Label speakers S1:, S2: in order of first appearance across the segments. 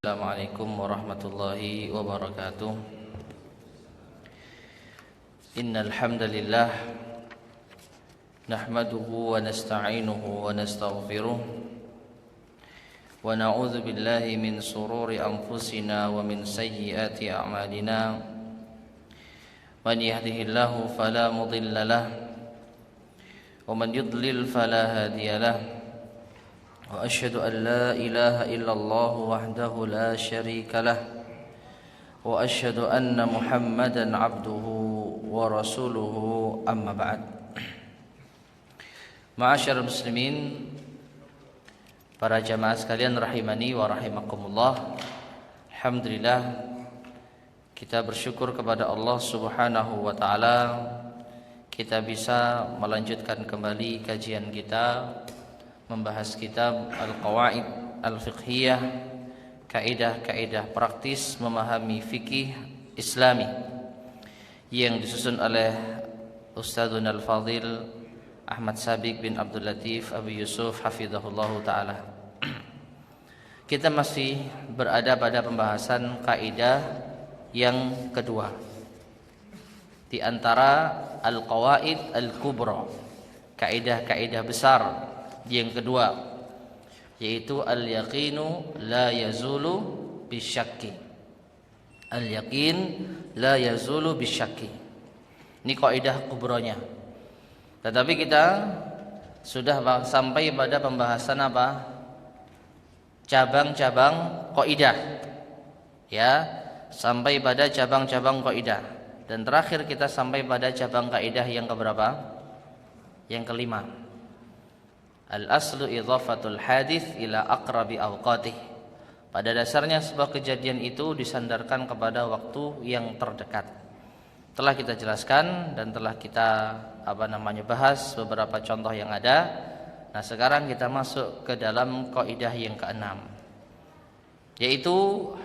S1: Assalamualaikum warahmatullahi wabarakatuh. Innal hamdalillah nahmaduhu wa nasta'inuhu wa nastaghfiruh wa na'udzu billahi min sururi anfusina wa min sayyiati a'malina. Man yahdihillahu fala mudilla lahu wa man yudlil fala hadiya lahu. Wa asyhadu an la ilaha illallah wahdahu la syarika lah wa asyhadu anna Muhammadan abduhu wa rasuluhu amma ba'd. Ma'asyiral muslimin, para jamaah sekalian rahimani wa rahimakumullah. Alhamdulillah, kita bersyukur kepada Allah Subhanahu wa taala kita bisa melanjutkan kembali kajian kita membahas kitab Al-Qawaid Al-Fiqhiyah, kaidah-kaidah praktis memahami fikih Islami yang disusun oleh Ustadzuna Al-Fadhil Ahmad Sabiq bin Abdul Latif Abu Yusuf hafizahullah taala. Kita masih berada pada pembahasan kaidah yang kedua di antara Al-Qawaid Al-Kubra, kaidah-kaidah besar yang kedua, yaitu al-yaqinu la yazulu bisyakki. Al-yaqin la yazulu bisyakki. Ini kaidah kubronya. Tetapi kita sudah sampai pada pembahasan apa? Cabang-cabang kaidah. Ya, sampai pada cabang-cabang kaidah. Dan terakhir kita sampai pada cabang kaidah yang keberapa? Yang kelima. Al-aslu idhafatul hadits ila aqrabi awqatih. Pada dasarnya sebuah kejadian itu disandarkan kepada waktu yang terdekat. Telah kita jelaskan dan telah kita bahas beberapa contoh yang ada. Nah, sekarang kita masuk ke dalam kaidah yang keenam, yaitu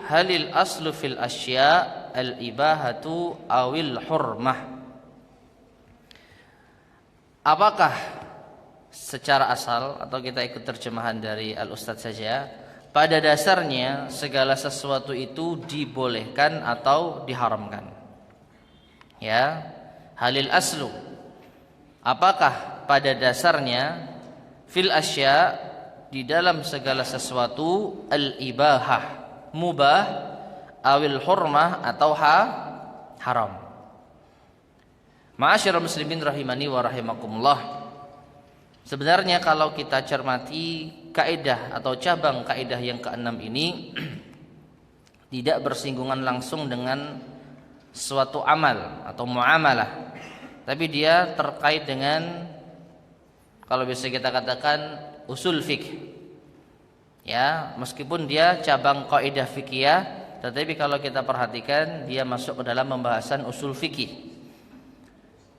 S1: halil aslu fil asya al-ibahatu awil hurmah. Apakah secara asal, atau kita ikut terjemahan dari Al-Ustadz saja, pada dasarnya segala sesuatu itu dibolehkan atau diharamkan? Ya, halil aslu, apakah pada dasarnya fil asya, di dalam segala sesuatu, al-ibahah, mubah, awil hurmah, atau haram. Ma'asyiral muslimin rahimani wa rahimakumullah. Sebenarnya kalau kita cermati kaidah atau cabang kaidah yang keenam ini tidak bersinggungan langsung dengan suatu amal atau muamalah, tapi dia terkait dengan, kalau bisa kita katakan, usul fikih. Ya, meskipun dia cabang kaidah fikih, tetapi kalau kita perhatikan dia masuk ke dalam pembahasan usul fikih.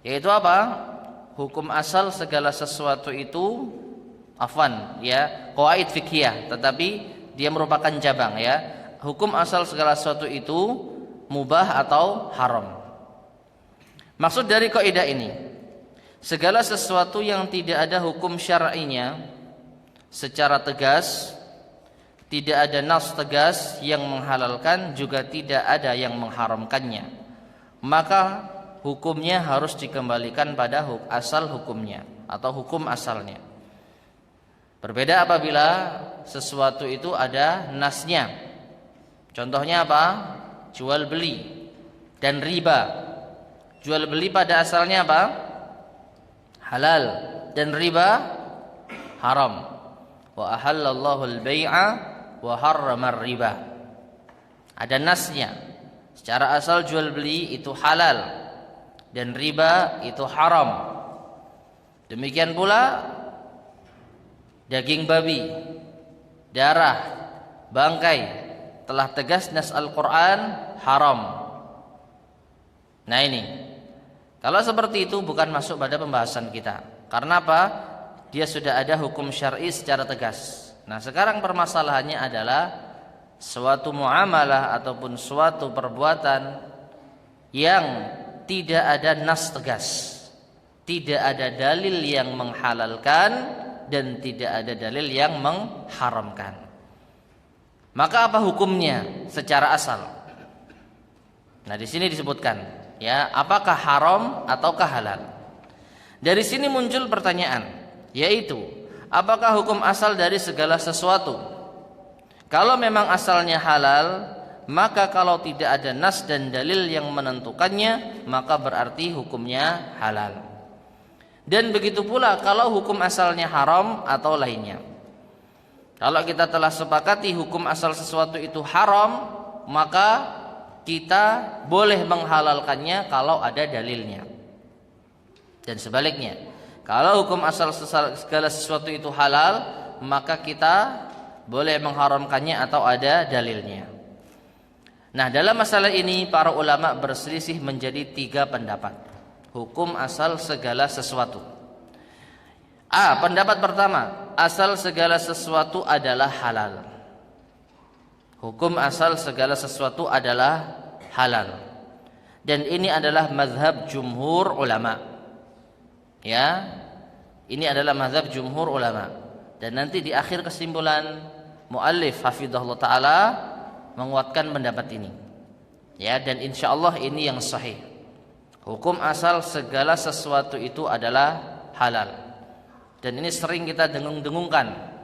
S1: Yaitu apa? Hukum asal segala sesuatu itu qawaid fiqhiyah, tetapi dia merupakan cabang, ya. Hukum asal segala sesuatu itu mubah atau haram. Maksud dari kaidah ini, segala sesuatu yang tidak ada hukum syar'inya secara tegas, tidak ada nas tegas yang menghalalkan, juga tidak ada yang mengharamkannya, maka hukumnya harus dikembalikan pada asal hukumnya atau hukum asalnya. Berbeda apabila sesuatu itu ada nasnya. Contohnya apa? Jual beli dan riba. Jual beli pada asalnya apa? Halal, dan riba haram. Wa ahallallahu al-bai'a wa harrama riba. Ada nasnya. Secara asal jual beli itu halal dan riba itu haram. Demikian pula daging babi, darah, bangkai, telah tegas nas Al-Quran haram. Nah ini, kalau seperti itu bukan masuk pada pembahasan kita. Karena apa? Dia sudah ada hukum syar'i secara tegas. Nah, sekarang permasalahannya adalah suatu muamalah ataupun suatu perbuatan yang tidak ada nas tegas, tidak ada dalil yang menghalalkan dan tidak ada dalil yang mengharamkan. Maka apa hukumnya secara asal? Nah, di sini disebutkan, ya, apakah haram ataukah halal? Dari sini muncul pertanyaan, yaitu apakah hukum asal dari segala sesuatu? Kalau memang asalnya halal, maka kalau tidak ada nas dan dalil yang menentukannya, maka berarti hukumnya halal. Dan begitu pula kalau hukum asalnya haram atau lainnya. Kalau kita telah sepakati hukum asal sesuatu itu haram, maka kita boleh menghalalkannya kalau ada dalilnya. Dan sebaliknya, kalau hukum asal segala sesuatu itu halal, maka kita boleh mengharamkannya atau ada dalilnya. Nah, dalam masalah ini para ulama berselisih menjadi 3 pendapat. Hukum asal segala sesuatu. A. Pendapat pertama, asal segala sesuatu adalah halal. Hukum asal segala sesuatu adalah halal. Dan ini adalah mazhab jumhur ulama. Ya, ini adalah mazhab jumhur ulama. Dan nanti di akhir kesimpulan muallif hafizahullah taala menguatkan pendapat ini. Ya, dan insyaallah ini yang sahih. Hukum asal segala sesuatu itu adalah halal. Dan ini sering kita dengung-dengungkan.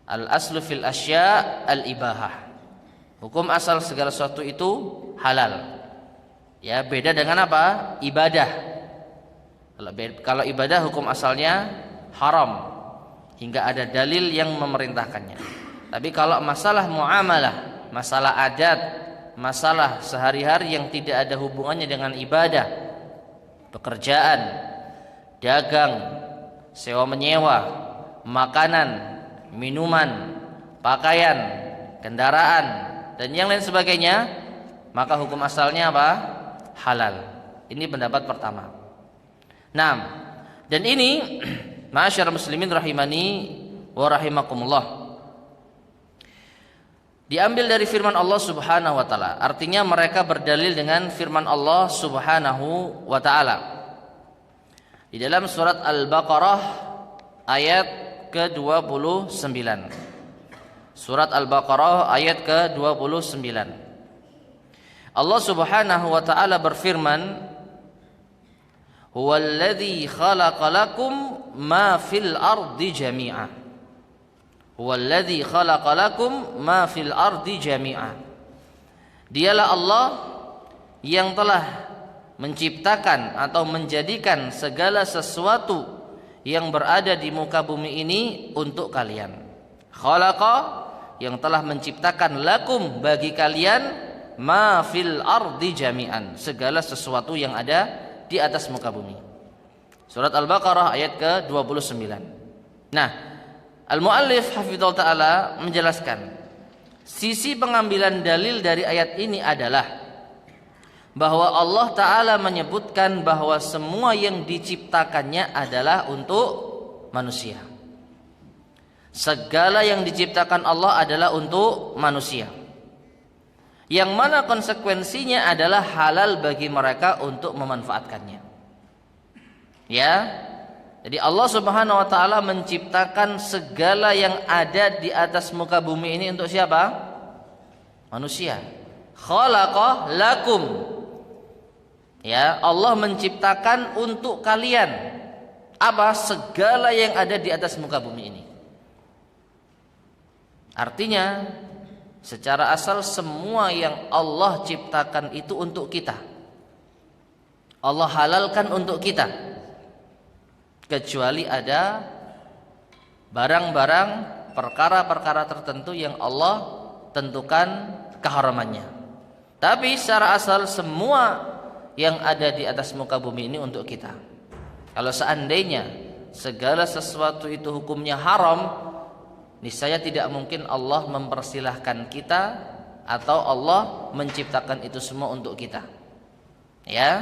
S1: Al-aslu fil asya' al-ibahah. Hukum asal segala sesuatu itu halal. Ya, beda dengan apa? Ibadah. Kalau ibadah hukum asalnya haram hingga ada dalil yang memerintahkannya. Tapi kalau masalah muamalah, masalah adat, masalah sehari-hari yang tidak ada hubungannya dengan ibadah, pekerjaan, dagang, sewa menyewa, makanan, minuman, pakaian, kendaraan, dan yang lain sebagainya, maka hukum asalnya apa? Halal. Ini pendapat pertama. Nah, dan ini ma'asyar muslimin rahimani wa rahimakumullah, diambil dari firman Allah Subhanahu wa taala. Artinya mereka berdalil dengan firman Allah Subhanahu wa taala. Di dalam surat Al-Baqarah ayat ke-29. Surat Al-Baqarah ayat ke-29. Allah Subhanahu wa taala berfirman, "Huwallazi khalaqalakum ma fil ardi jami'a." Huwallazi khalaqalakum ma fil ardi jami'a. Dialah Allah yang telah menciptakan atau menjadikan segala sesuatu yang berada di muka bumi ini untuk kalian. Khalaqa, yang telah menciptakan, lakum, bagi kalian, ma fil ardi jami'an, segala sesuatu yang ada di atas muka bumi. Surat Al-Baqarah ayat ke-29. Nah, al-muallif hafizahullah ta'ala menjelaskan, sisi pengambilan dalil dari ayat ini adalah bahwa Allah Ta'ala menyebutkan bahwa semua yang diciptakannya adalah untuk manusia. Segala yang diciptakan Allah adalah untuk manusia, yang mana konsekuensinya adalah halal bagi mereka untuk memanfaatkannya. Ya, jadi Allah Subhanahu wa taala menciptakan segala yang ada di atas muka bumi ini untuk siapa? Manusia. Khalaqa lakum. Ya, Allah menciptakan untuk kalian apa? Segala yang ada di atas muka bumi ini. Artinya secara asal semua yang Allah ciptakan itu untuk kita. Allah halalkan untuk kita. Kecuali ada barang-barang, perkara-perkara tertentu yang Allah tentukan keharamannya. Tapi secara asal semua yang ada di atas muka bumi ini untuk kita. Kalau seandainya segala sesuatu itu hukumnya haram, niscaya tidak mungkin Allah mempersilahkan kita atau Allah menciptakan itu semua untuk kita. Ya,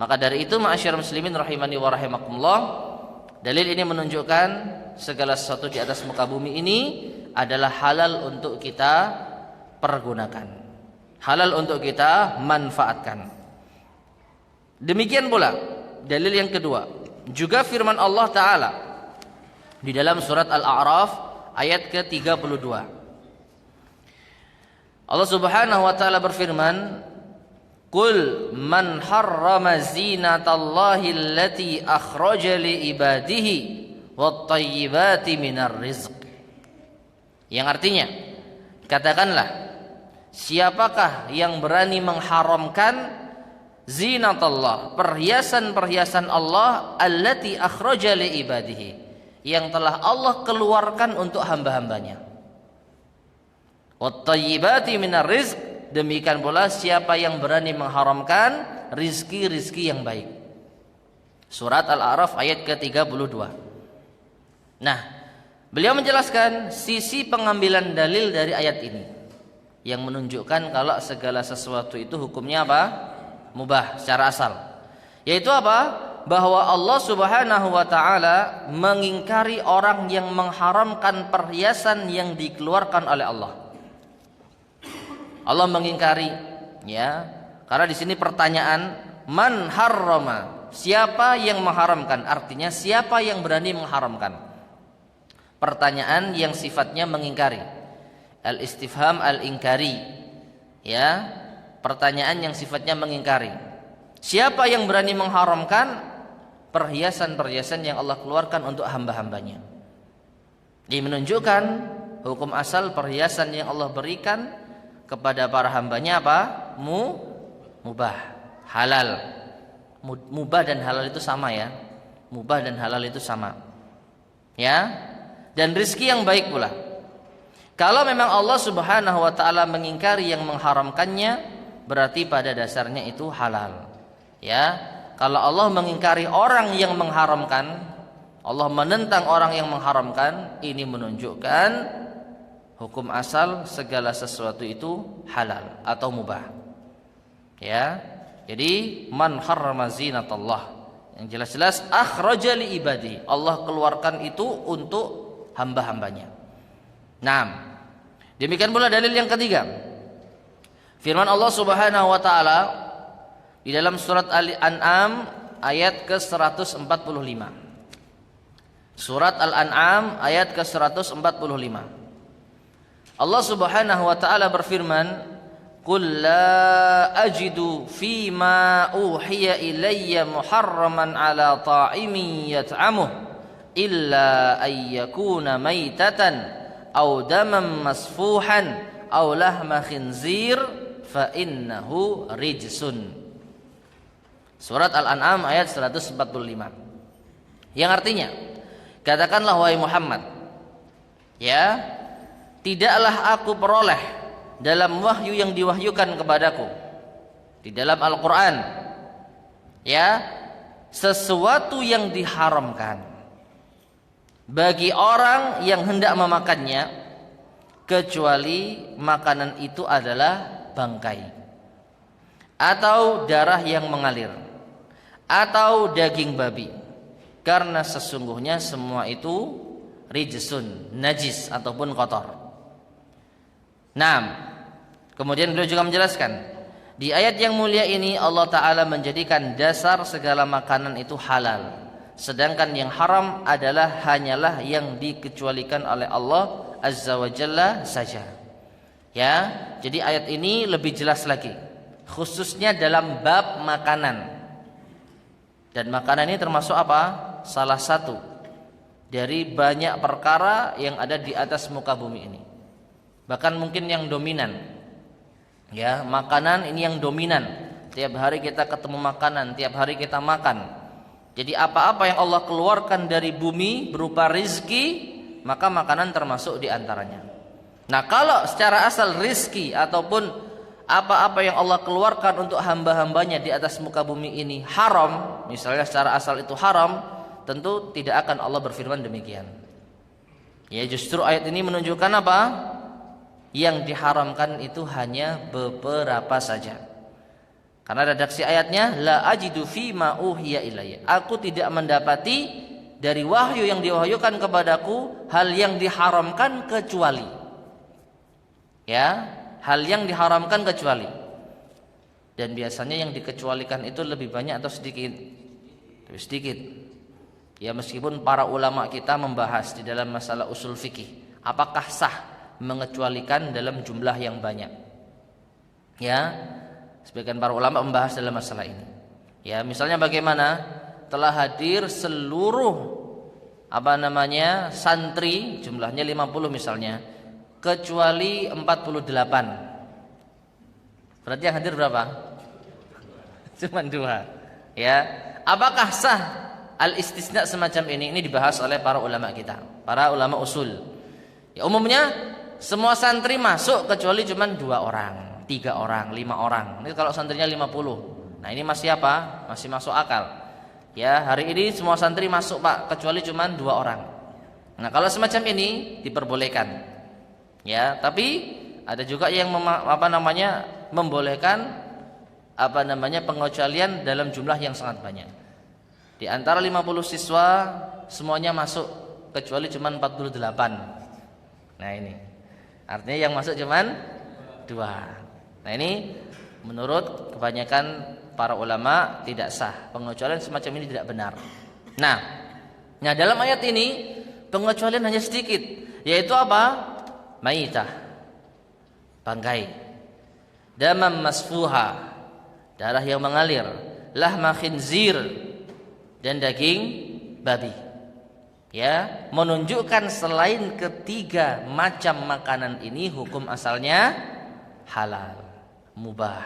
S1: maka dari itu ma'asyar muslimin rahimani wa rahimakumullah, dalil ini menunjukkan segala sesuatu di atas muka bumi ini adalah halal untuk kita pergunakan, halal untuk kita manfaatkan. Demikian pula dalil yang kedua, juga firman Allah Ta'ala di dalam surat Al-A'raf ayat ke-32. Allah Subhanahu wa taala berfirman, "Qul man harrama zinatallahi allati akhraja li ibadihi wat thayyibati minar rizq." Yang artinya, katakanlah, siapakah yang berani mengharamkan zinatallah, perhiasan-perhiasan Allah, allati akhraja li ibadihi, yang telah Allah keluarkan untuk hamba-hambanya. Wat thayyibati minar rizq, demikian pula siapa yang berani mengharamkan rizki-rizki yang baik. Surat Al-A'raf ayat ke-32. Nah, beliau menjelaskan sisi pengambilan dalil dari ayat ini yang menunjukkan kalau segala sesuatu itu hukumnya apa? Mubah secara asal. Yaitu apa? Bahwa Allah Subhanahu wa taala mengingkari orang yang mengharamkan perhiasan yang dikeluarkan oleh Allah. Allah mengingkari, ya. Karena di sini pertanyaan, man harrama, siapa yang mengharamkan? Artinya siapa yang berani mengharamkan? Pertanyaan yang sifatnya mengingkari. Al-istifham al-inkari. Ya, pertanyaan yang sifatnya mengingkari. Siapa yang berani mengharamkan perhiasan-perhiasan yang Allah keluarkan untuk hamba-hambanya? Ini menunjukkan hukum asal perhiasan yang Allah berikan kepada para hambanya apa? Mubah, halal. Mubah dan halal itu sama ya. Mubah dan halal itu sama. Ya. Dan rizki yang baik pula. Kalau memang Allah Subhanahu wa taala mengingkari yang mengharamkannya, berarti pada dasarnya itu halal. Ya. Kalau Allah mengingkari orang yang mengharamkan, Allah menentang orang yang mengharamkan, ini menunjukkan hukum asal segala sesuatu itu halal atau mubah. Ya. Jadi man harrama zinatallah, yang jelas-jelas akhraja li ibadi, Allah keluarkan itu untuk hamba-hambanya. Nah, demikian pula dalil yang ketiga. Firman Allah Subhanahu wa taala di dalam surat Al-An'am ayat ke-145. Surat Al-An'am ayat ke-145. Allah Subhanahu wa taala berfirman, "Qul la ajidu fima uhiya ilayya muharraman ala ta'imin yat'amuh illa ay yakuna maitatan aw daman masfuhan aw lahma khinzir fa innahu rijsun." Surat Al-An'am ayat 145. Yang artinya, katakanlah wahai Muhammad, ya, tidaklah aku peroleh dalam wahyu yang diwahyukan kepadaku di dalam Al-Quran, ya, sesuatu yang diharamkan bagi orang yang hendak memakannya, kecuali makanan itu adalah bangkai atau darah yang mengalir atau daging babi, karena sesungguhnya semua itu rijsun, najis ataupun kotor. Nah, kemudian beliau juga menjelaskan di ayat yang mulia ini Allah Ta'ala menjadikan dasar segala makanan itu halal, sedangkan yang haram adalah hanyalah yang dikecualikan oleh Allah Azza wa Jalla saja. Ya, jadi ayat ini lebih jelas lagi, khususnya dalam bab makanan. Dan makanan ini termasuk apa? Salah satu dari banyak perkara yang ada di atas muka bumi ini. Bahkan mungkin yang dominan. Ya, makanan ini yang dominan. Tiap hari kita ketemu makanan, tiap hari kita makan. Jadi apa-apa yang Allah keluarkan dari bumi berupa rizki, maka makanan termasuk di antaranya. Nah, kalau secara asal rizki ataupun apa-apa yang Allah keluarkan untuk hamba-hambanya di atas muka bumi ini haram, misalnya secara asal itu haram, tentu tidak akan Allah berfirman demikian. Ya, justru ayat ini menunjukkan apa? Yang diharamkan itu hanya beberapa saja. Karena redaksi ayatnya, la ajidu fima uhiya ilayya, aku tidak mendapati dari wahyu yang diwahyukan kepadaku hal yang diharamkan kecuali. Ya, hal yang diharamkan kecuali. Dan biasanya yang dikecualikan itu lebih banyak atau sedikit? Lebih sedikit. Ya, meskipun para ulama kita membahas di dalam masalah usul fikih, apakah sah mengecualikan dalam jumlah yang banyak? Ya, sebagian para ulama membahas dalam masalah ini. Ya, misalnya bagaimana telah hadir seluruh santri, jumlahnya 50 misalnya, kecuali 48. Berarti yang hadir berapa? Cuma 2. Ya, apakah sah al-istisna semacam ini? Ini dibahas oleh para ulama kita, para ulama usul. Ya, umumnya semua santri masuk kecuali cuma 2 orang, 3 orang, 5 orang. Ini kalau santrinya 50. Nah, ini masih apa? Masih masuk akal. Ya, hari ini semua santri masuk, Pak, kecuali cuma 2 orang. Nah, kalau semacam ini diperbolehkan. Ya, tapi ada juga yang membolehkan pengecualian dalam jumlah yang sangat banyak. Di antara 50 siswa semuanya masuk kecuali cuma 48. Nah, ini artinya yang masuk cuma 2. Nah, ini menurut kebanyakan para ulama tidak sah. Pengecualian semacam ini tidak benar. Nah, dalam ayat ini pengecualian hanya sedikit, yaitu apa? Maitah, bangkai, damam masfuha, darah yang mengalir, lahma khinzir, dan daging babi. Ya, menunjukkan selain ketiga macam makanan ini hukum asalnya halal, mubah.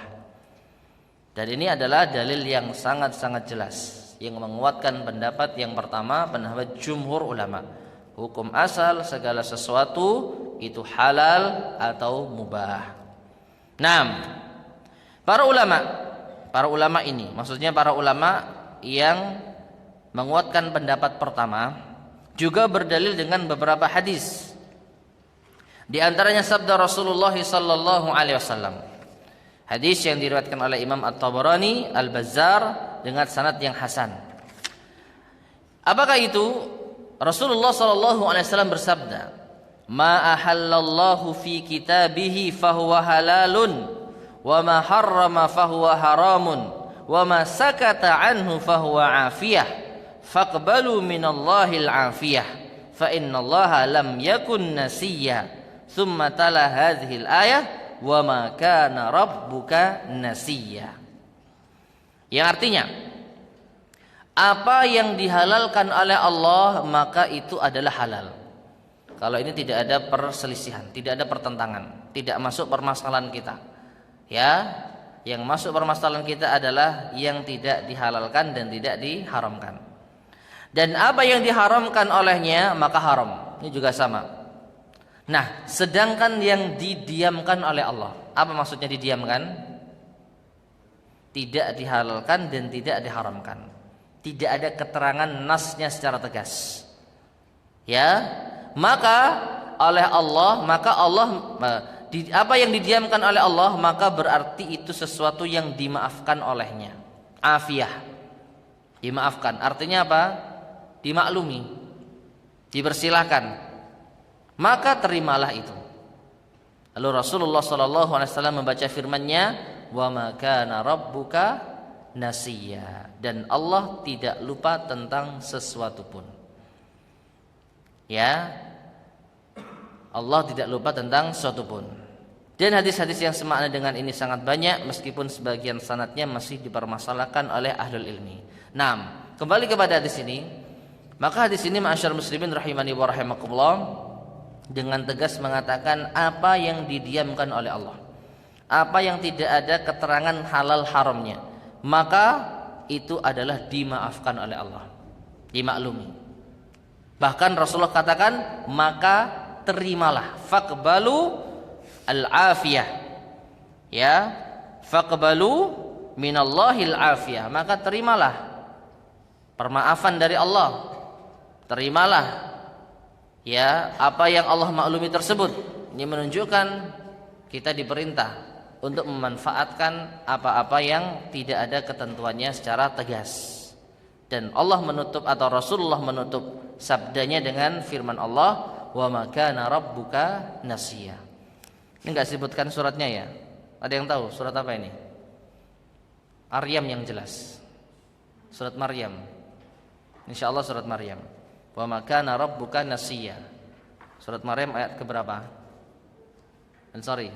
S1: Dan ini adalah dalil yang sangat-sangat jelas yang menguatkan pendapat yang pertama, pendapat jumhur ulama. Hukum asal segala sesuatu itu halal atau mubah. Para ulama ini, maksudnya para ulama yang menguatkan pendapat pertama juga berdalil dengan beberapa hadis. Di antaranya sabda Rasulullah sallallahu alaihi wasallam. Hadis yang diriwayatkan oleh Imam At-Tabarani, Al-Bazzar dengan sanad yang hasan. Apakah itu? Rasulullah sallallahu alaihi wasallam bersabda, "Ma ahallallahu fi kitabihi fahuwa halalun, wa ma harrama fahuwa haramun, wa ma sakata anhu fahuwa afiyah. Faqbalu minallahil afiyah, fa innallaha lam yakun nasiyya." Tsumma tala hadhil ayah, "Wa ma kana rabbuka nasiyya." Yang artinya, apa yang dihalalkan oleh Allah maka itu adalah halal. Kalau ini tidak ada perselisihan, tidak ada pertentangan, tidak masuk permasalahan kita. Ya, yang masuk permasalahan kita adalah yang tidak dihalalkan dan tidak diharamkan. Dan apa yang diharamkan olehnya maka haram. Ini juga sama. Nah, sedangkan yang didiamkan oleh Allah, apa maksudnya didiamkan? Tidak dihalalkan dan tidak diharamkan. Tidak ada keterangan nasnya secara tegas. Ya, maka Allah apa yang didiamkan oleh Allah maka berarti itu sesuatu yang dimaafkan olehnya. Afiyah, dimaafkan. Artinya apa? Dimaklumi, dipersilahkan. Maka terimalah itu. Lalu Rasulullah SAW membaca firman-Nya, "Wa ma kana rabbuka nasiyya," dan Allah tidak lupa tentang sesuatu pun. Ya, Allah tidak lupa tentang sesuatu pun. Dan hadis-hadis yang semakna dengan ini sangat banyak, meskipun sebagian sanadnya masih dipermasalahkan oleh ahlul ilmi. Kembali kepada hadis ini, maka hadis ini ma'asyar muslimin rahimani wa rahimakumullah dengan tegas mengatakan apa yang didiamkan oleh Allah, apa yang tidak ada keterangan halal haramnya, maka itu adalah dimaafkan oleh Allah, dimaklumi. Bahkan Rasulullah katakan, maka terimalah, faqbalu al-afiyah, ya, faqbalu minallahil afiyah, maka terimalah permaafan dari Allah, terimalah ya apa yang Allah maklumi tersebut. Ini menunjukkan kita diperintah untuk memanfaatkan apa-apa yang tidak ada ketentuannya secara tegas. Dan Allah menutup atau Rasulullah menutup sabdanya dengan firman Allah, "Wa ma kana rabbuka nasiyya." Ini enggak sebutkan suratnya ya. Ada yang tahu surat apa ini? Maryam yang jelas. Surat Maryam. Insyaallah surat Maryam. Wa ma kana rabbuka nasiyya. Surat Maryam ayat keberapa? Sorry.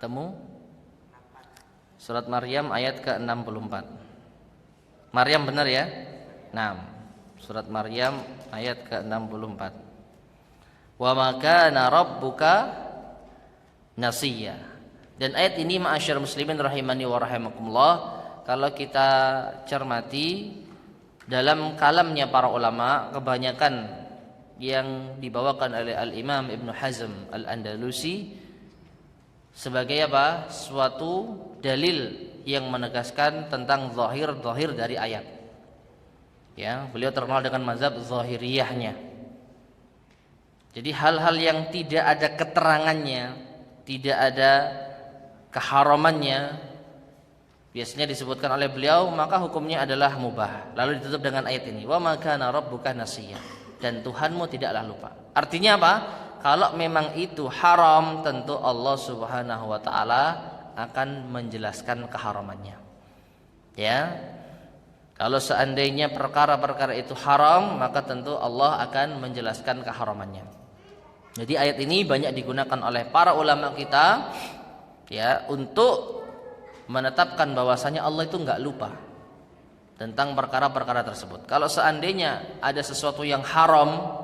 S1: Ketemu? Surat Maryam ayat ke-64. Maryam benar ya? 6. Surat Maryam ayat ke-64. Wa ma kana rabbuka nasiya. Dan ayat ini ma'asyar muslimin rahimani wa rahimakumullah, kalau kita cermati dalam kalamnya para ulama, kebanyakan yang dibawakan oleh Al-Imam Ibn Hazm Al-Andalusi sebagai apa? Suatu dalil yang menegaskan tentang zahir dari ayat. Ya, beliau terkenal dengan mazhab zahiriyahnya. Jadi hal-hal yang tidak ada keterangannya, tidak ada keharamannya, biasanya disebutkan oleh beliau, maka hukumnya adalah mubah. Lalu ditutup dengan ayat ini, wa ma kana rabbuka nasiya, dan Tuhanmu tidaklah lupa. Artinya apa? Kalau memang itu haram, tentu Allah Subhanahu wa taala akan menjelaskan keharamannya. Ya. Kalau seandainya perkara-perkara itu haram, maka tentu Allah akan menjelaskan keharamannya. Jadi ayat ini banyak digunakan oleh para ulama kita ya untuk menetapkan bahwasanya Allah itu enggak lupa tentang perkara-perkara tersebut. Kalau seandainya ada sesuatu yang haram,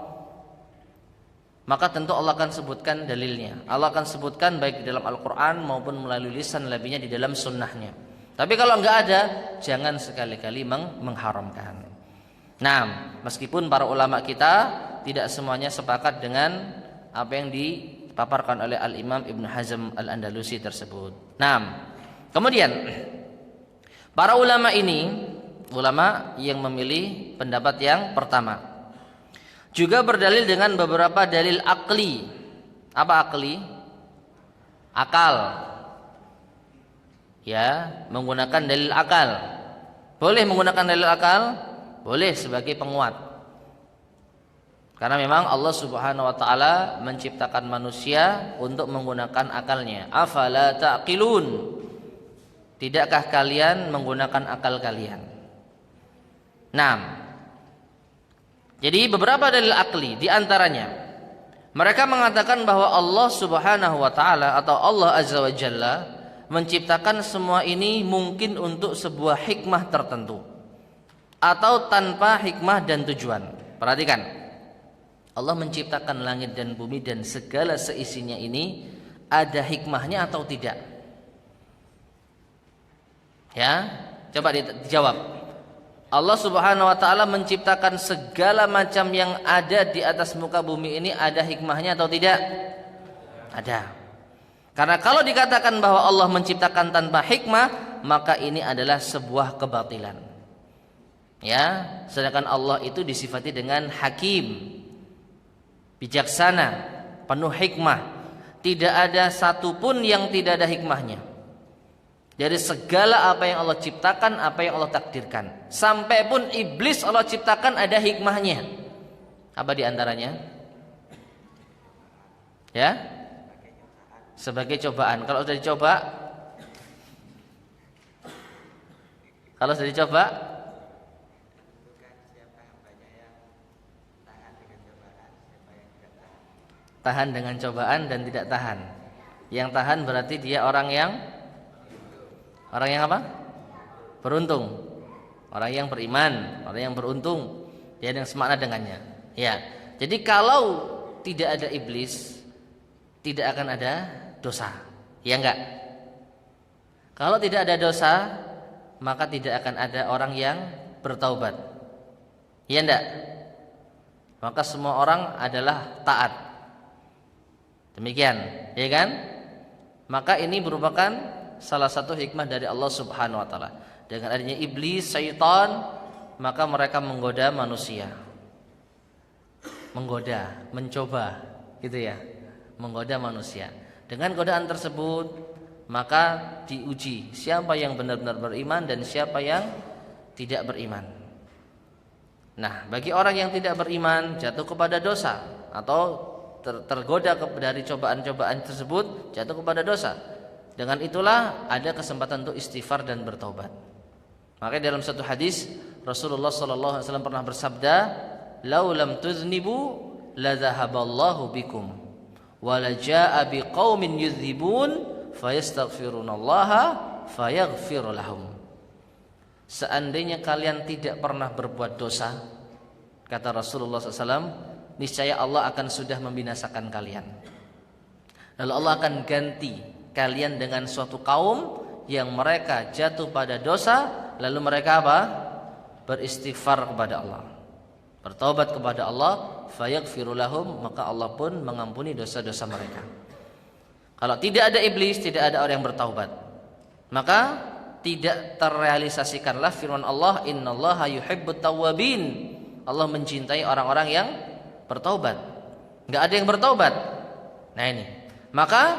S1: maka tentu Allah akan sebutkan dalilnya. Allah akan sebutkan baik di dalam Al-Quran maupun melalui lisan nabinya di dalam sunnahnya. Tapi kalau enggak ada, jangan sekali-kali mengharamkan. Nah, meskipun para ulama kita tidak semuanya sepakat dengan apa yang dipaparkan oleh Al-Imam Ibn Hazm Al-Andalusi tersebut. Nah, kemudian para ulama ini, ulama yang memilih pendapat yang pertama, juga berdalil dengan beberapa dalil akli. Apa akli? Akal. Ya, menggunakan dalil akal. Boleh menggunakan dalil akal? Boleh sebagai penguat. Karena memang Allah Subhanahu wa taala menciptakan manusia untuk menggunakan akalnya. Afala taqilun? Tidakkah kalian menggunakan akal kalian? Nah, jadi beberapa dalil akli, di antaranya mereka mengatakan bahwa Allah Subhanahu wa taala atau Allah Azza wa Jalla menciptakan semua ini mungkin untuk sebuah hikmah tertentu atau tanpa hikmah dan tujuan. Perhatikan, Allah menciptakan langit dan bumi dan segala seisinya ini ada hikmahnya atau tidak? Ya, coba dijawab. Allah Subhanahu wa taala menciptakan segala macam yang ada di atas muka bumi ini ada hikmahnya atau tidak? Ada. Karena kalau dikatakan bahwa Allah menciptakan tanpa hikmah, maka ini adalah sebuah kebatilan. Ya, sedangkan Allah itu disifati dengan hakim, bijaksana, penuh hikmah. Tidak ada satupun yang tidak ada hikmahnya. Dari segala apa yang Allah ciptakan, apa yang Allah takdirkan. Sampai pun iblis Allah ciptakan ada hikmahnya. Apa di antaranya? Ya? Sebagai cobaan. Kalau sudah dicoba, tahan dengan cobaan dan tidak tahan. Yang tahan berarti dia orang yang apa? Beruntung. Orang yang beriman, orang yang beruntung. Dia yang semakna dengannya. Ya. Jadi kalau tidak ada iblis, tidak akan ada dosa. Ya enggak? Kalau tidak ada dosa, maka tidak akan ada orang yang bertaubat. Ya enggak? Maka semua orang adalah taat. Demikian, ya kan? Maka ini merupakan salah satu hikmah dari Allah Subhanahu wa taala. Dengan adanya iblis, syaitan, maka mereka menggoda manusia. Menggoda, mencoba, gitu ya. Menggoda manusia. Dengan godaan tersebut, maka diuji siapa yang benar-benar beriman dan siapa yang tidak beriman. Nah, bagi orang yang tidak beriman jatuh kepada dosa atau tergoda dari cobaan-cobaan tersebut, jatuh kepada dosa. Dengan itulah ada kesempatan untuk istighfar dan bertaubat. Maka dalam satu hadis Rasulullah sallallahu alaihi wasallam pernah bersabda, "Lau lam tuznibu la dhahaballahu bikum wa la jaa'a biqaumin yudhibun fayastaghfirunallaha fayaghfir lahum. Seandainya kalian tidak pernah berbuat dosa, kata Rasulullah SAW, niscaya Allah akan sudah membinasakan kalian. Lalu Allah akan ganti kalian dengan suatu kaum yang mereka jatuh pada dosa, lalu mereka apa? Beristighfar kepada Allah, bertaubat kepada Allah, fayaghfiru lahum, maka Allah pun mengampuni dosa-dosa mereka. Kalau tidak ada iblis, tidak ada orang yang bertaubat, maka tidak terrealisasikanlah firman Allah, innallaha yuhibbut tawwabin. Allah mencintai orang-orang yang bertaubat. Enggak ada yang bertaubat. Nah ini. Maka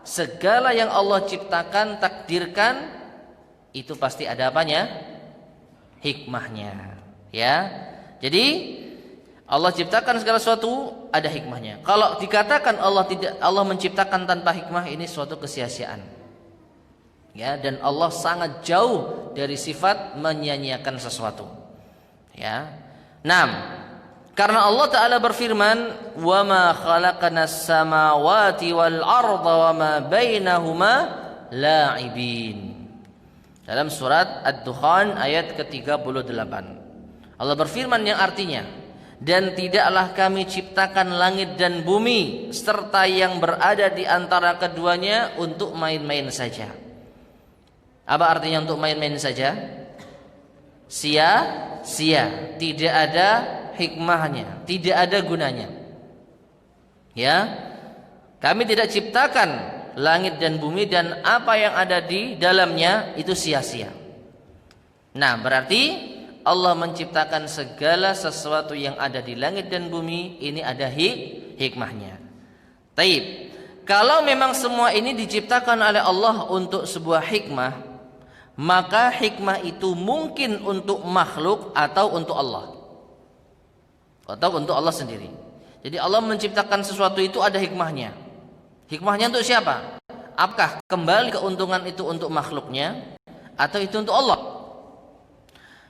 S1: segala yang Allah ciptakan, takdirkan, itu pasti ada apanya? Hikmahnya. Ya. Jadi Allah ciptakan segala sesuatu ada hikmahnya. Kalau dikatakan Allah menciptakan tanpa hikmah, ini suatu kesia-siaan. Ya, dan Allah sangat jauh dari sifat menyia-nyiakan sesuatu. Ya. 6. Karena Allah Ta'ala berfirman, "Wa ma khalaqnas samawati wal arda wa ma bainahuma la'ibin." Dalam surat Ad-Dukhan ayat ke-38. Allah berfirman yang artinya, dan tidaklah kami ciptakan langit dan bumi serta yang berada di antara keduanya untuk main-main saja. Apa artinya untuk main-main saja? Sia-sia, tidak ada hikmahnya, tidak ada gunanya. Ya, kami tidak ciptakan langit dan bumi dan apa yang ada di dalamnya itu sia-sia. Nah, berarti Allah menciptakan segala sesuatu yang ada di langit dan bumi, ini ada hikmahnya. Taib. Kalau memang semua ini diciptakan oleh Allah untuk sebuah hikmah, maka hikmah itu mungkin untuk makhluk atau untuk Allah, atau untuk Allah sendiri. Jadi Allah menciptakan sesuatu itu ada hikmahnya. Hikmahnya untuk siapa? Apakah kembali keuntungan itu untuk makhluknya atau itu untuk Allah?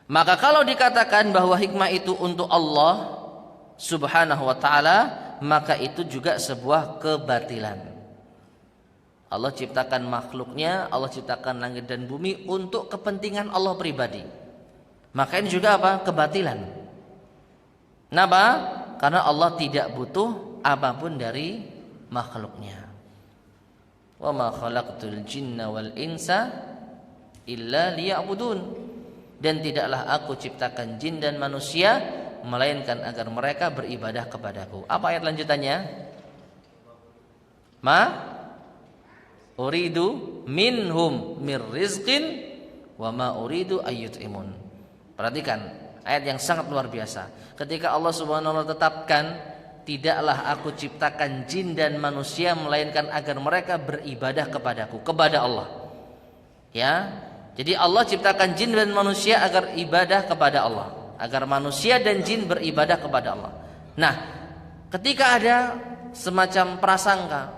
S1: Maka kalau dikatakan bahwa hikmah itu untuk Allah Subhanahu wa ta'ala, maka itu juga sebuah kebatilan. Allah ciptakan makhluknya, Allah ciptakan langit dan bumi untuk kepentingan Allah pribadi. Maka ini juga apa? Kebatilan. Kenapa? Karena Allah tidak butuh apapun dari makhluknya. Wa ma khalaqtul jinna wal insa illa liya'budun. Dan tidaklah aku ciptakan jin dan manusia melainkan agar mereka beribadah kepadaku. Apa ayat lanjutannya? Uridu minhum mir rizqin wa ma uridu ayyut'imun. Perhatikan ayat yang sangat luar biasa. Ketika Allah Subhanahu wa taala tetapkan, tidaklah aku ciptakan jin dan manusia melainkan agar mereka beribadah kepadaku, kepada Allah. Ya. Jadi Allah ciptakan jin dan manusia agar ibadah kepada Allah, agar manusia dan jin beribadah kepada Allah. Nah, ketika ada semacam prasangka,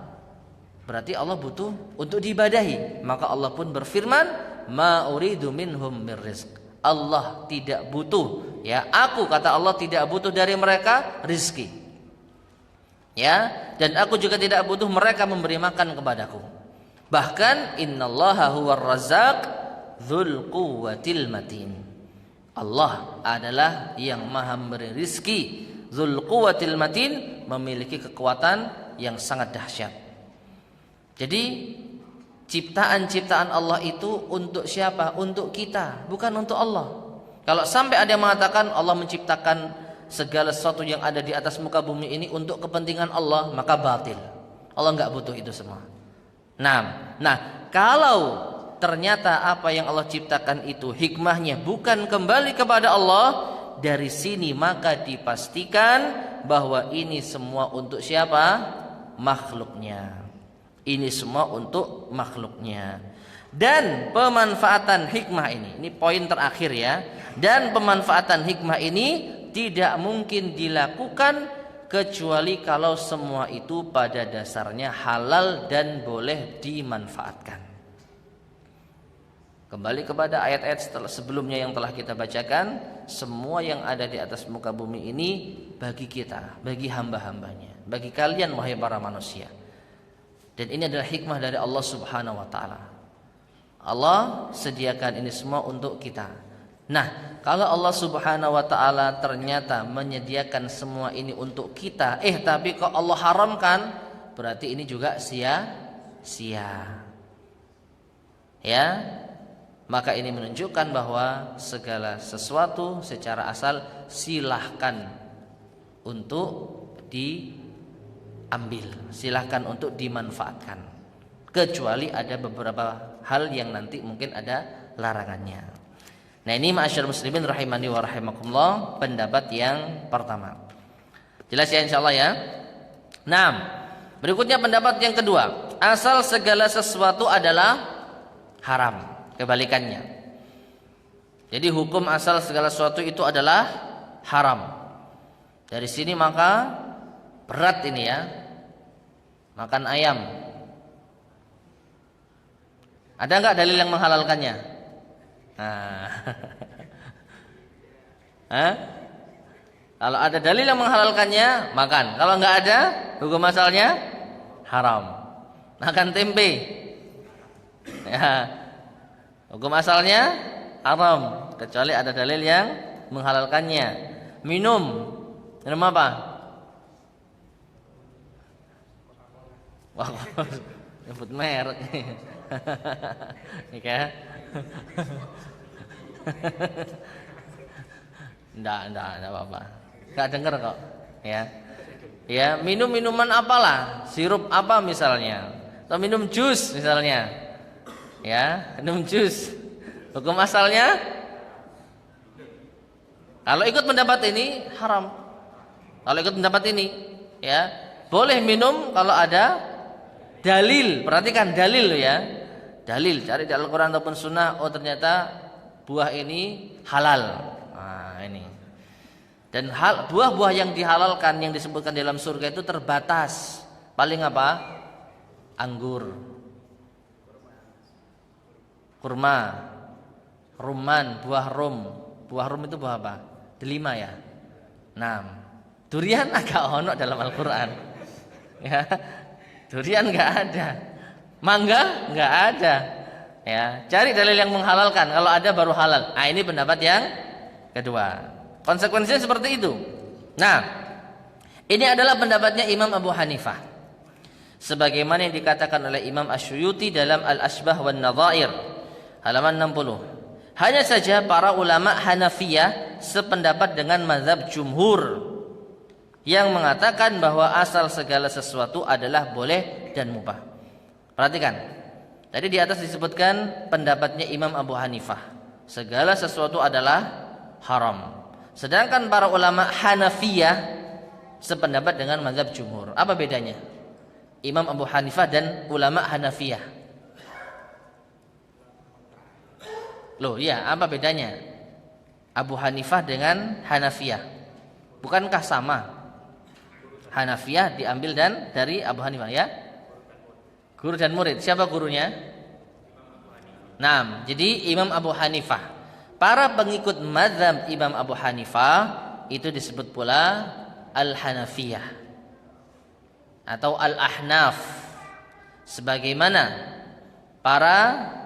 S1: berarti Allah butuh untuk diibadahi. Maka Allah pun berfirman, ma uridu minhum mir rizq. Allah tidak butuh, ya, aku kata Allah tidak butuh dari mereka rizki. Ya, dan aku juga tidak butuh mereka memberi makan kepadaku. Bahkan innallaha huwar razzaq dzul quwwatil matin. Allah adalah yang maha memberi rizki, dzul quwwatil matin, memiliki kekuatan yang sangat dahsyat. Jadi ciptaan-ciptaan Allah itu untuk siapa? Untuk kita, bukan untuk Allah. Kalau sampai ada yang mengatakan Allah menciptakan segala sesuatu yang ada di atas muka bumi ini untuk kepentingan Allah, maka batil. Allah enggak butuh itu semua. Nah, kalau ternyata apa yang Allah ciptakan itu hikmahnya bukan kembali kepada Allah, dari sini maka dipastikan bahwa ini semua untuk siapa? Makhluknya. Ini semua untuk makhluknya. Dan pemanfaatan hikmah ini poin terakhir ya. Dan pemanfaatan hikmah ini tidak mungkin dilakukan kecuali kalau semua itu pada dasarnya halal dan boleh dimanfaatkan. Kembali kepada ayat-ayat sebelumnya yang telah kita bacakan, semua yang ada di atas muka bumi ini bagi kita, bagi hamba-hambanya, bagi kalian wahai para manusia. Dan ini adalah hikmah dari Allah Subhanahu wa taala. Allah sediakan ini semua untuk kita. Nah, kalau Allah Subhanahu wa taala ternyata menyediakan semua ini untuk kita, tapi kok Allah haramkan, berarti ini juga sia-sia. Ya. Maka ini menunjukkan bahwa segala sesuatu secara asal silahkan untuk diambil, silahkan untuk dimanfaatkan, kecuali ada beberapa hal yang nanti mungkin ada larangannya. Nah, ini ma'asyar muslimin rahimani wa rahimakumullah, pendapat yang pertama. Jelas ya insyaallah ya. Nah, berikutnya pendapat yang kedua, asal segala sesuatu adalah haram. Kebalikannya. Jadi hukum asal segala sesuatu itu adalah haram. Dari sini maka berat ini ya. Makan ayam. Ada enggak dalil yang menghalalkannya? Nah. Kalau ada dalil yang menghalalkannya, makan. Kalau enggak ada, hukum asalnya haram. Makan tempe. Ya. Hukum asalnya haram, kecuali ada dalil yang menghalalkannya. Minum apa? Wah, nyebut merek nih. Iya. Enggak apa-apa. Enggak dengar kok, ya. Ya, minum minuman apalah, sirup apa misalnya, atau minum jus misalnya. Ya, minum jus. Hukum asalnya kalau ikut pendapat ini haram. Kalau ikut pendapat ini, ya, boleh minum kalau ada dalil. Perhatikan dalil ya. Dalil, cari di Al-Qur'an ataupun sunnah, oh ternyata buah ini halal. Nah, ini. Dan buah-buah yang dihalalkan yang disebutkan dalam surga itu terbatas. Paling apa? Anggur, kurma, rumman, buah rum. Buah rum itu buah apa? Delima ya. 6. Durian agak ono dalam Al-Qur'an. Ya. Durian enggak ada. Mangga enggak ada. Ya, cari dalil yang menghalalkan. Kalau ada baru halal. Nah, ini pendapat yang kedua. Konsekuensinya seperti itu. Nah, ini adalah pendapatnya Imam Abu Hanifah. Sebagaimana yang dikatakan oleh Imam Asy-Syuyuti dalam Al-Asbah wan Nadhair. Halaman 60. Hanya saja para ulama Hanafiyah sependapat dengan mazhab jumhur yang mengatakan bahwa asal segala sesuatu adalah boleh dan mubah. Perhatikan. Tadi di atas disebutkan pendapatnya Imam Abu Hanifah. Segala sesuatu adalah haram. Sedangkan para ulama Hanafiyah sependapat dengan mazhab jumhur. Apa bedanya? Imam Abu Hanifah dan ulama Hanafiyah. Loh ya, apa bedanya Abu Hanifah dengan Hanafiyah? Bukankah sama? Hanafiyah diambil dari Abu Hanifah ya? Guru dan murid. Siapa gurunya? Nah, jadi Imam Abu Hanifah. Para pengikut mazhab Imam Abu Hanifah itu disebut pula Al-Hanafiyah atau Al-Ahnaf. Sebagaimana para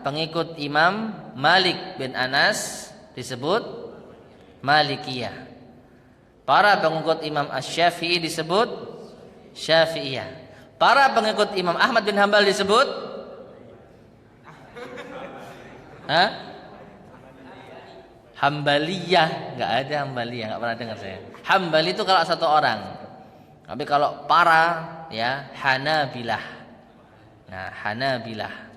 S1: pengikut Imam Malik bin Anas disebut Malikiyah. Para pengikut Imam Asy-Syafi'i disebut Syafi'iyah. Para pengikut Imam Ahmad bin Hambal disebut Hambaliyah. Enggak ada Hambaliyah, enggak pernah dengar saya. Hambali itu kalau satu orang. Tapi kalau para ya Hanabilah. Nah, Hanabilah.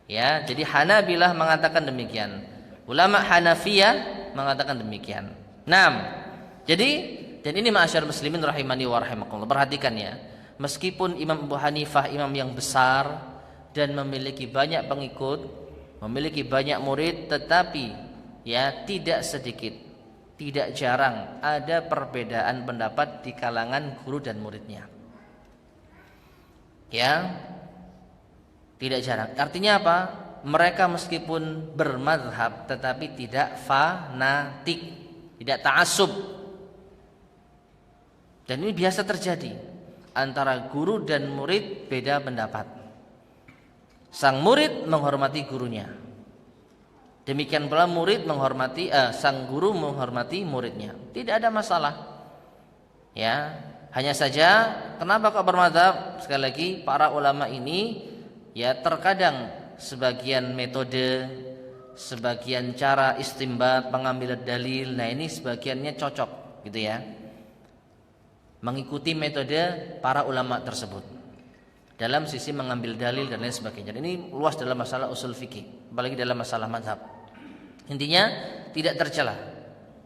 S1: Ya, jadi Hanabilah mengatakan demikian. Ulama Hanafiyah mengatakan demikian. 6. Jadi, dan ini ma'asyar muslimin rahimani wa rahimakumullah. Perhatikan ya. Meskipun Imam Abu Hanifah imam yang besar dan memiliki banyak pengikut, memiliki banyak murid, tetapi ya tidak sedikit, tidak jarang ada perbedaan pendapat di kalangan guru dan muridnya. Ya. Tidak jarang. Artinya apa? Mereka meskipun bermadhab tetapi tidak fanatik, tidak ta'assub. Dan ini biasa terjadi antara guru dan murid beda pendapat. Sang murid menghormati gurunya. Demikian pula murid menghormati sang guru menghormati muridnya. Tidak ada masalah. Ya, hanya saja kenapa kok bermadzhab? Sekali lagi para ulama ini ya terkadang sebagian metode, sebagian cara istinbat, pengambilan dalil, nah ini sebagiannya cocok gitu ya. Mengikuti metode para ulama tersebut dalam sisi mengambil dalil dan lain sebagainya. Ini luas dalam masalah usul fikih, apalagi dalam masalah mazhab. Intinya tidak tercela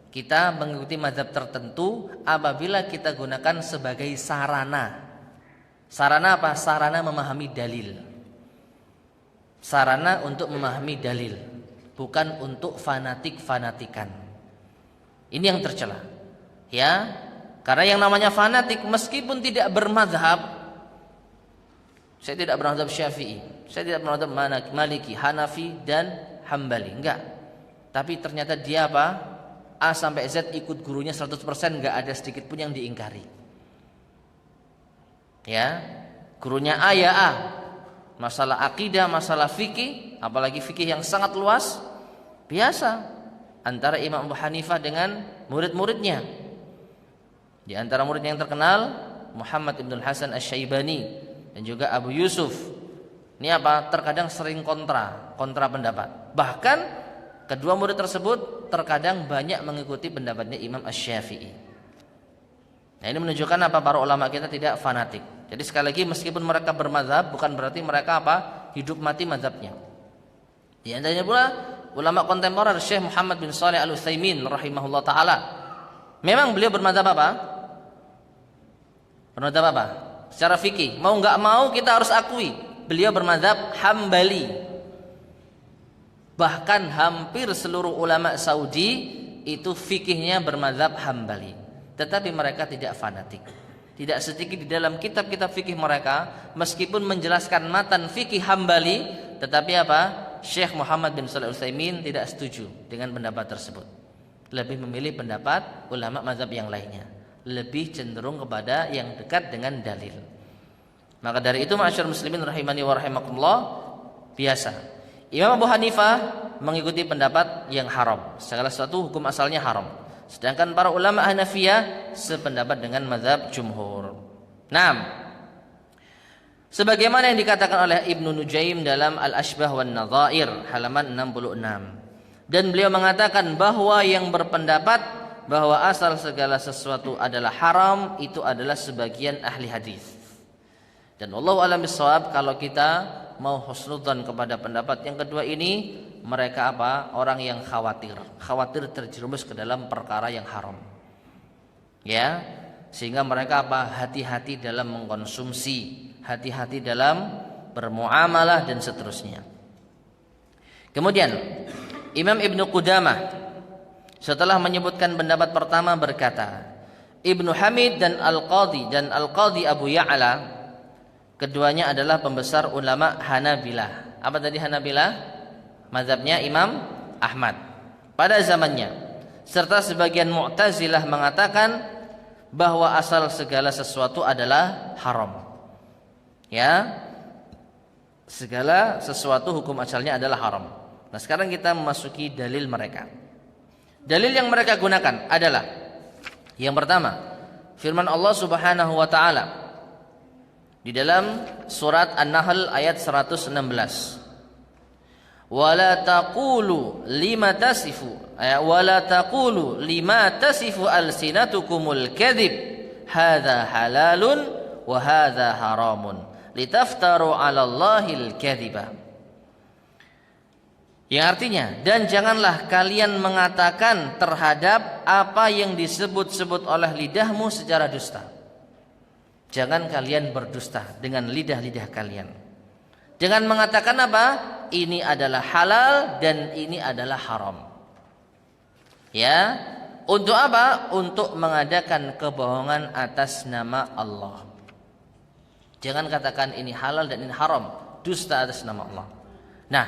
S1: kita mengikuti mazhab tertentu apabila kita gunakan sebagai sarana. Sarana apa? Sarana memahami dalil. Sarana untuk memahami dalil, bukan untuk fanatik-fanatikan. Ini yang tercela. Ya, karena yang namanya fanatik meskipun tidak bermazhab, saya tidak bermadzhab Syafi'i, saya tidak bermadzhab Maliki, Hanafi dan Hambali, enggak. Tapi ternyata dia apa? A sampai Z ikut gurunya 100%, enggak ada sedikit pun yang diingkari. Ya, gurunya A ya A. Masalah akidah, masalah fikih, apalagi fikih yang sangat luas, biasa antara Imam Abu Hanifah dengan murid-muridnya. Di antara murid yang terkenal Muhammad ibn Hasan Asy-Syaibani dan juga Abu Yusuf. Ini apa? Terkadang sering kontra pendapat. Bahkan kedua murid tersebut terkadang banyak mengikuti pendapatnya Imam Asy-Syafi'i. Nah, ini menunjukkan apa? Para ulama kita tidak fanatik. Jadi sekali lagi meskipun mereka bermazhab bukan berarti mereka apa? Hidup mati mazhabnya. Di antaranya pula ulama kontemporer Syekh Muhammad bin Shalih Al-Utsaimin rahimahullah taala. Memang beliau bermazhab apa? Bermazhab apa? Secara fikih, mau nggak mau kita harus akui beliau bermadzhab Hambali. Bahkan hampir seluruh ulama Saudi itu fikihnya bermadzhab Hambali. Tetapi mereka tidak fanatik. Tidak sedikit di dalam kitab-kitab fikih mereka meskipun menjelaskan matan fikih Hambali, tetapi apa? Syekh Muhammad bin Shalih Al-Utsaimin tidak setuju dengan pendapat tersebut. Lebih memilih pendapat ulama mazhab yang lainnya. Lebih cenderung kepada yang dekat dengan dalil. Maka dari itu ma'asyiral muslimin rahimani wa rahimakumullah, biasa Imam Abu Hanifah mengikuti pendapat yang haram, segala sesuatu hukum asalnya haram. Sedangkan para ulama Hanafiyah sependapat dengan mazhab jumhur. Sebagaimana yang dikatakan oleh Ibnu Nujaim dalam Al-Ashbah wan Nadhair halaman 66. Dan beliau mengatakan bahwa yang berpendapat bahwa asal segala sesuatu adalah haram itu adalah sebagian ahli hadis. Dan wallahu a'lam bishawab, kalau kita mau husnudzan kepada pendapat yang kedua ini, mereka apa? Orang yang khawatir terjerumus ke dalam perkara yang haram. Ya, sehingga mereka apa? Hati-hati dalam mengkonsumsi, hati-hati dalam bermuamalah dan seterusnya. Kemudian Imam Ibnu Qudamah setelah menyebutkan pendapat pertama berkata, Ibnu Hamid dan Al-Qadhi Abu Ya'la, keduanya adalah pembesar ulama Hanabilah. Apa tadi Hanabilah? Mazhabnya Imam Ahmad pada zamannya. Serta sebagian Mu'tazilah mengatakan bahwa asal segala sesuatu adalah haram. Ya, segala sesuatu hukum asalnya adalah haram. Nah, sekarang kita memasuki dalil mereka. Dalil yang mereka gunakan adalah yang pertama, firman Allah Subhanahu wa taala di dalam surat An-Nahl ayat 116. Wala taqulu lima tasifu alsinatukumul kadhib hadza halalun wa hadza haramun litaftaru 'alallahil kadhiba. Yang artinya, dan janganlah kalian mengatakan terhadap apa yang disebut-sebut oleh lidahmu secara dusta. Jangan kalian berdusta dengan lidah-lidah kalian. Jangan mengatakan apa? Ini adalah halal dan ini adalah haram. Ya, untuk apa? Untuk mengadakan kebohongan atas nama Allah. Jangan katakan ini halal dan ini haram, dusta atas nama Allah. Nah,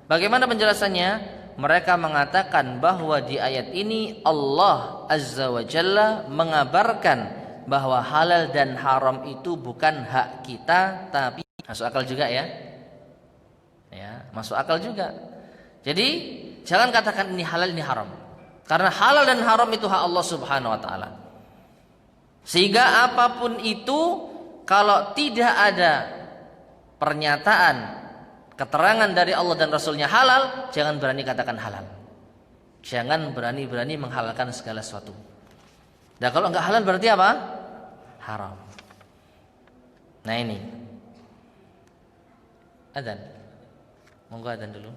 S1: bagaimana penjelasannya? Mereka mengatakan bahwa di ayat ini Allah Azza wa Jalla mengabarkan bahwa halal dan haram itu bukan hak kita, tapi masuk akal juga ya. masuk akal juga. Jadi jangan katakan ini halal ini haram. Karena halal dan haram itu hak Allah Subhanahu wa taala. Sehingga apapun itu kalau tidak ada pernyataan keterangan dari Allah dan Rasulnya halal, jangan berani katakan halal. Jangan berani-berani menghalalkan segala sesuatu. Nah kalau enggak halal berarti apa? Haram. Nah ini adzan. Monggo adzan dulu.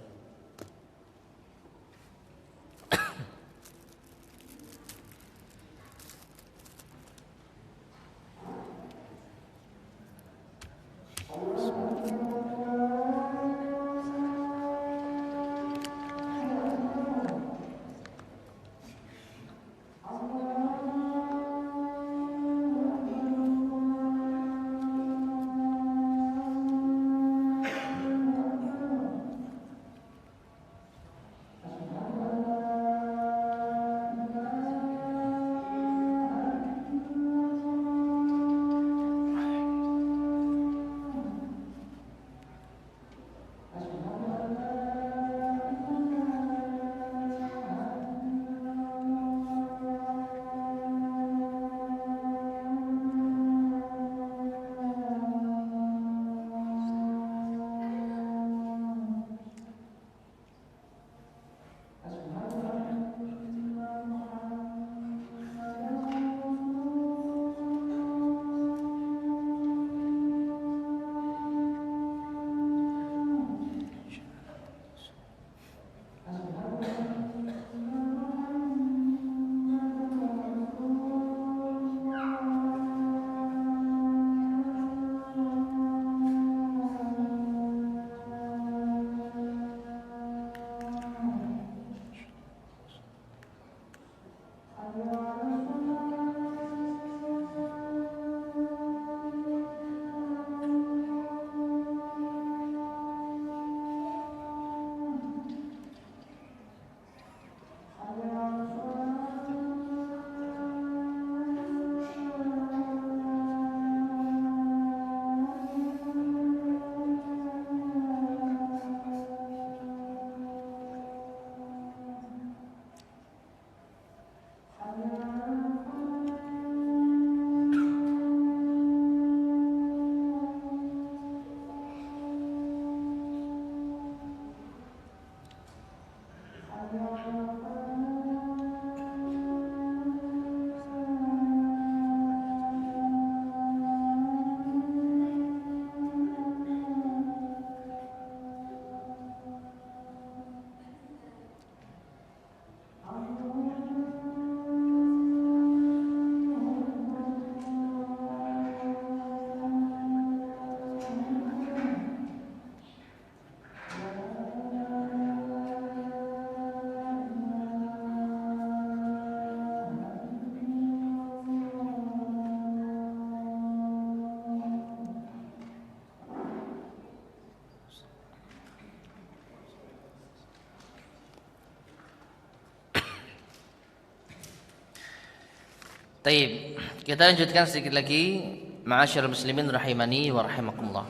S1: Taib, kita lanjutkan sedikit lagi, ma'asyiral muslimin rahimani wa rahimakumullah.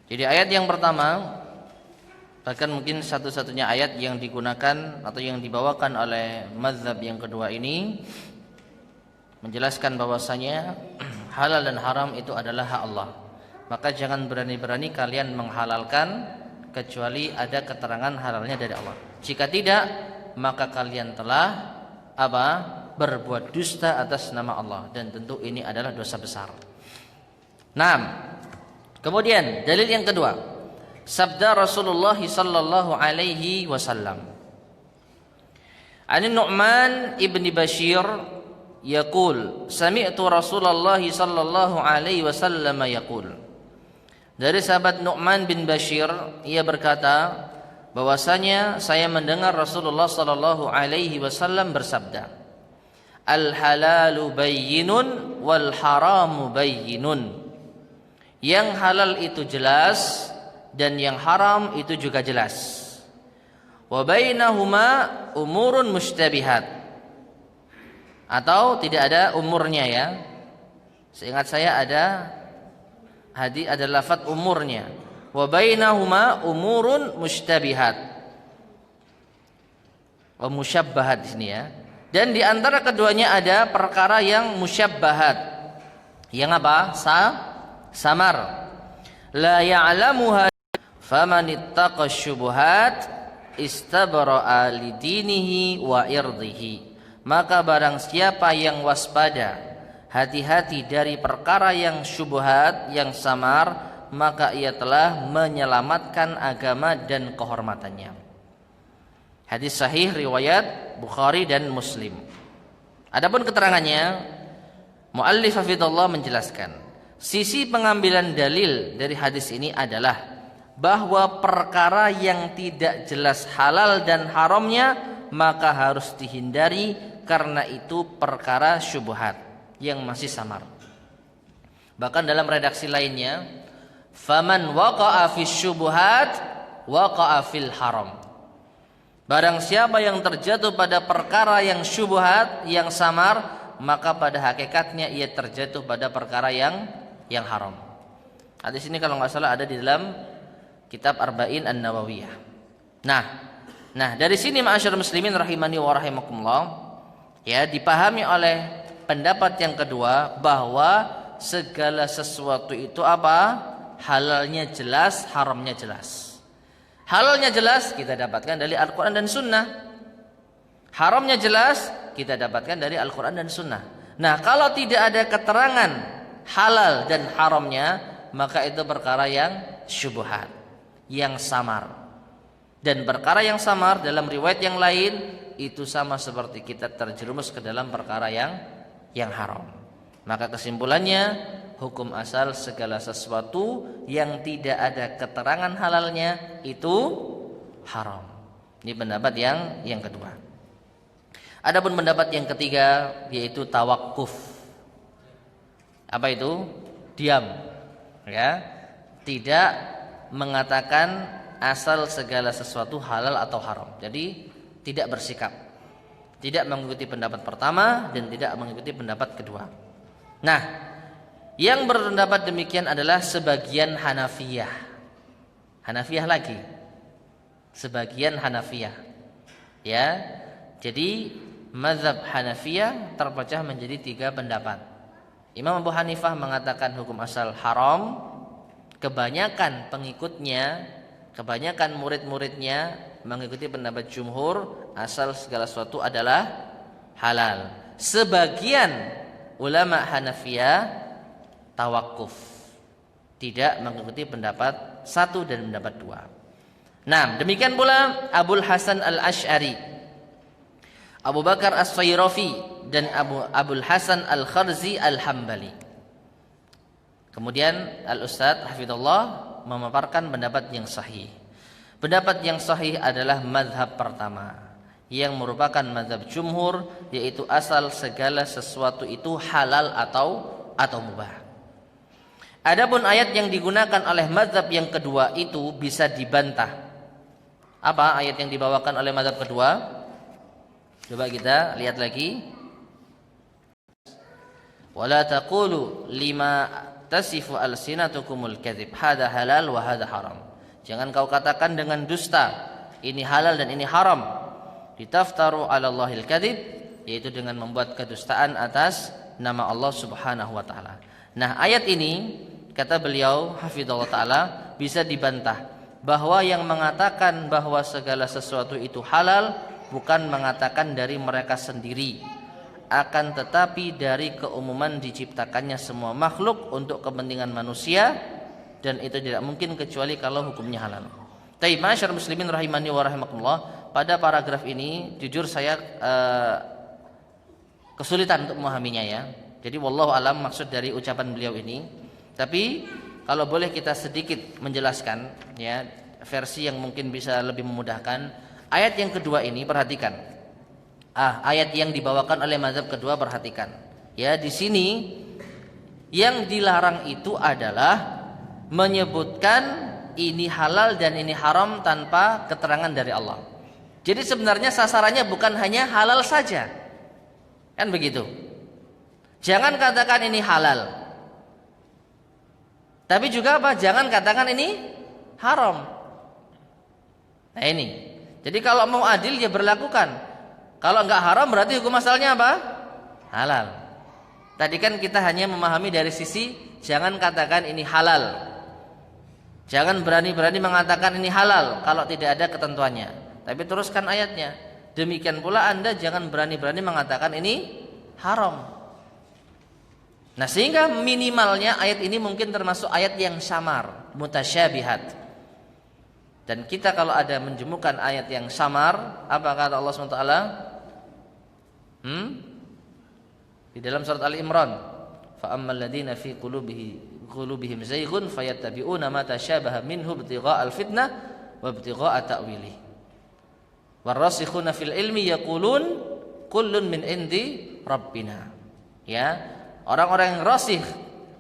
S1: Jadi ayat yang pertama, bahkan mungkin satu-satunya ayat yang digunakan atau yang dibawakan oleh mazhab yang kedua ini, menjelaskan bahwasanya halal dan haram itu adalah hak Allah. Maka jangan berani-berani kalian menghalalkan kecuali ada keterangan halalnya dari Allah. Jika tidak, maka kalian telah berbuat dusta atas nama Allah, dan tentu ini adalah dosa besar. Kemudian dalil yang kedua, sabda Rasulullah sallallahu alaihi wasallam. An Nu'man ibn Bashir yaqul sami'tu Rasulullah sallallahu alaihi wasallam yaqul. Dari sahabat Nu'man bin Bashir, ia berkata bahwasanya saya mendengar Rasulullah sallallahu alaihi wasallam bersabda, al-halalu bayyinun wal haramu bayyinun. Yang halal itu jelas dan yang haram itu juga jelas. Wa bainahuma umurun mushtabihat. Atau tidak ada umurnya ya. Seingat saya ada lafaz umurnya. wa bainahuma umurun mushtabihat wa musyabbahat di sini ya. Dan di antara keduanya ada perkara yang musyabbahat. Yang apa? Samar. La ya'lamuha faman ittaqa syubuhat istabra'a lidinihi wa irdihi. Maka barang siapa yang waspada, hati-hati dari perkara yang syubhat, yang samar, maka ia telah menyelamatkan agama dan kehormatannya. Hadis sahih riwayat Bukhari dan Muslim. Adapun keterangannya, muallif hafizallah menjelaskan, sisi pengambilan dalil dari hadis ini adalah bahwa perkara yang tidak jelas halal dan haramnya maka harus dihindari, karena itu perkara syubhat yang masih samar. Bahkan dalam redaksi lainnya, faman waqa'a fis syubhat waqa'a fil haram. Barang siapa yang terjatuh pada perkara yang syubhat, yang samar, maka pada hakikatnya ia terjatuh pada perkara yang haram. Hadis ini kalau nggak salah ada di dalam kitab Arba'in An-Nawawiyah. Nah dari sini ma'asyarul muslimin rahimani wa rahimakumullah, ya, dipahami oleh pendapat yang kedua bahwa segala sesuatu itu apa? Halalnya jelas, haramnya jelas. Halalnya jelas kita dapatkan dari Al-Quran dan Sunnah. Haramnya jelas kita dapatkan dari Al-Quran dan Sunnah. Nah, kalau tidak ada keterangan halal dan haramnya, maka itu perkara yang syubhat, yang samar. Dan perkara yang samar dalam riwayat yang lain itu sama seperti kita terjerumus ke dalam perkara yang haram. Maka kesimpulannya, hukum asal segala sesuatu yang tidak ada keterangan halalnya itu haram. Ini pendapat yang kedua. Adapun pendapat yang ketiga yaitu tawakuf. Apa itu? Diam. Ya. Tidak mengatakan asal segala sesuatu halal atau haram. Jadi tidak bersikap. Tidak mengikuti pendapat pertama dan tidak mengikuti pendapat kedua. Nah, yang berpendapat demikian adalah sebagian Hanafiyah. Hanafiyah lagi. Sebagian Hanafiyah. Ya. Jadi mazhab Hanafiyah terpecah menjadi 3 pendapat. Imam Abu Hanifah mengatakan hukum asal haram. Kebanyakan pengikutnya, kebanyakan murid-muridnya mengikuti pendapat jumhur, asal segala sesuatu adalah halal. Sebagian ulama Hanafiyah tawakuf, tidak mengikuti pendapat 1 dan pendapat 2. Nah, demikian pula Abul Hasan Al-Asy'ari, Abu Bakar As-Sayrafi dan Abul Hasan Al-Kharzi Al-Hambali. Kemudian Al-Ustadz hafizallah memaparkan pendapat yang sahih. Pendapat yang sahih adalah mazhab pertama, yang merupakan mazhab jumhur, yaitu asal segala sesuatu itu halal atau mubah. Adapun ayat yang digunakan oleh mazhab yang kedua itu bisa dibantah. Apa ayat yang dibawakan oleh mazhab kedua? Coba kita lihat lagi. Wala taqulu lima tasifu alsinatukumul kadzib hadza halal wa hadza haram. Jangan kau katakan dengan dusta ini halal dan ini haram. Ditaftaru 'ala Allahil kadzib, yaitu dengan membuat kedustaan atas nama Allah Subhanahu wa taala. Nah, ayat ini kata beliau hafizallahu taala bisa dibantah bahwa yang mengatakan bahwa segala sesuatu itu halal bukan mengatakan dari mereka sendiri, akan tetapi dari keumuman diciptakannya semua makhluk untuk kepentingan manusia, dan itu tidak mungkin kecuali kalau hukumnya halal. Tapi masyarakat muslimin rahimani wa rahimakumullah, pada paragraf ini jujur saya kesulitan untuk memahaminya ya. Jadi wallahu alam maksud dari ucapan beliau ini. Tapi kalau boleh kita sedikit menjelaskan ya, versi yang mungkin bisa lebih memudahkan. Ayat yang kedua ini perhatikan. Ayat yang dibawakan oleh mazhab kedua perhatikan. Ya, di sini yang dilarang itu adalah menyebutkan ini halal dan ini haram tanpa keterangan dari Allah. Jadi sebenarnya sasarannya bukan hanya halal saja. Kan begitu. Jangan katakan ini halal. Tapi juga apa? Jangan katakan ini haram. Nah ini. Jadi kalau mau adil ya berlakukan. Kalau enggak haram berarti hukum asalnya apa? Halal. Tadi kan kita hanya memahami dari sisi jangan katakan ini halal. Jangan berani-berani mengatakan ini halal kalau tidak ada ketentuannya. Tapi teruskan ayatnya. Demikian pula Anda jangan berani-berani mengatakan ini haram. Nah, sehingga minimalnya ayat ini mungkin termasuk ayat yang samar, mutasyabihat. Dan kita kalau ada menjemukan ayat yang samar, apa kata Allah SWT? Di dalam surat Ali Imran, fa ammal ladzina fi qulubihim zayghun fayattabi'una ma tasyabaha minhu ibtigha'al fitnah wa ibtigha'a ta'wilih. Warasikhuna fil ilmi yaqulun kullun min indi rabbina. Ya, orang-orang yang rasikh,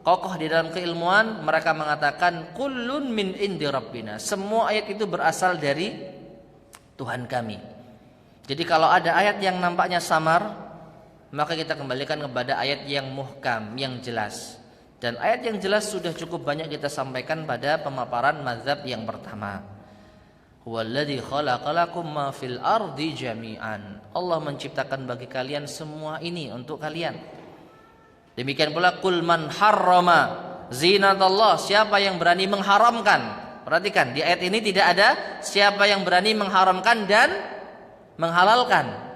S1: kokoh di dalam keilmuan, mereka mengatakan kullun min indi rabbina. Semua ayat itu berasal dari Tuhan kami. Jadi kalau ada ayat yang nampaknya samar, maka kita kembalikan kepada ayat yang muhkam, yang jelas. Dan ayat yang jelas sudah cukup banyak kita sampaikan pada pemaparan mazhab yang pertama. Huwallazi khalaqalakum ma fil ardi jami'an. Allah menciptakan bagi kalian semua ini untuk kalian. Demikian pula kul man harrama zinatallah, siapa yang berani mengharamkan. Perhatikan di ayat ini tidak ada siapa yang berani mengharamkan dan menghalalkan.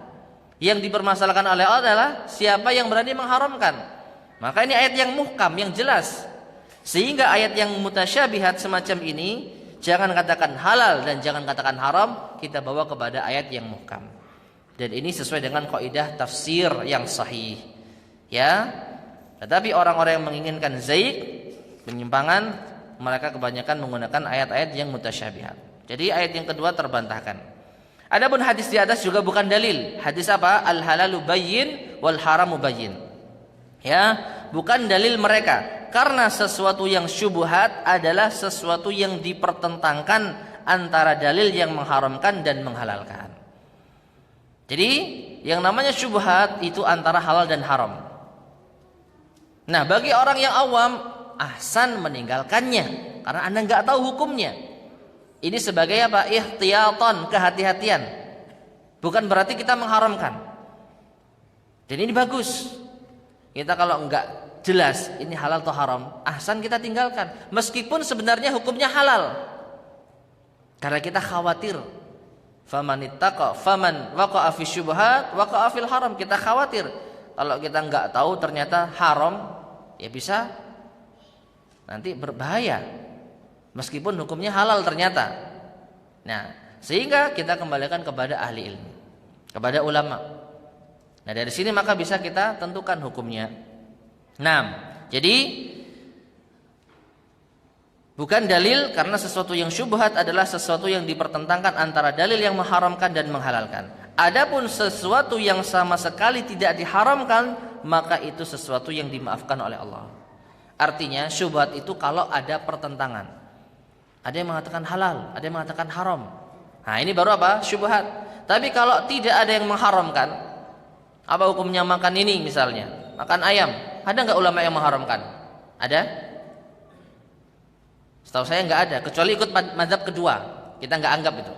S1: Yang dipermasalahkan oleh Allah adalah siapa yang berani mengharamkan. Maka ini ayat yang muhkam, yang jelas. Sehingga ayat yang mutasyabihat semacam ini jangan katakan halal dan jangan katakan haram, kita bawa kepada ayat yang muhkam. Dan ini sesuai dengan kaidah tafsir yang sahih. Ya. Tetapi orang-orang yang menginginkan zaik, penyimpangan, mereka kebanyakan menggunakan ayat-ayat yang mutasyabihat. Jadi ayat yang kedua terbantahkan. Adapun hadis di atas juga bukan dalil. Hadis apa? Al halalu bayyin wal haramu bayyin. Ya, bukan dalil mereka. Karena sesuatu yang syubhat adalah sesuatu yang dipertentangkan antara dalil yang mengharamkan dan menghalalkan. Jadi yang namanya syubhat itu antara halal dan haram. Nah, bagi orang yang awam, ahsan meninggalkannya karena Anda nggak tahu hukumnya. Ini sebagai apa? Ihtiyatan, kehati-hatian. Bukan berarti kita mengharamkan. Dan ini bagus. Kita kalau enggak jelas ini halal atau haram, ahsan kita tinggalkan. Meskipun sebenarnya hukumnya halal. Karena kita khawatir. Famanittaqa faman waqa'a fi syubhat waqa'a fil haram. Kita khawatir kalau kita enggak tahu ternyata haram, ya bisa nanti berbahaya. Meskipun hukumnya halal ternyata. Nah, sehingga kita kembalikan kepada ahli ilmu, kepada ulama. Nah, dari sini maka bisa kita tentukan hukumnya. Nah, jadi bukan dalil karena sesuatu yang syubhat adalah sesuatu yang dipertentangkan antara dalil yang mengharamkan dan menghalalkan. Adapun sesuatu yang sama sekali tidak diharamkan, maka itu sesuatu yang dimaafkan oleh Allah. Artinya syubhat itu kalau ada pertentangan. Ada yang mengatakan halal, ada yang mengatakan haram. Nah, ini baru apa? Syubhat. Tapi kalau tidak ada yang mengharamkan, apa hukumnya makan ini misalnya? Makan ayam. Ada enggak ulama yang mengharamkan? Ada? Setahu saya enggak ada, kecuali ikut mazhab kedua. Kita enggak anggap itu.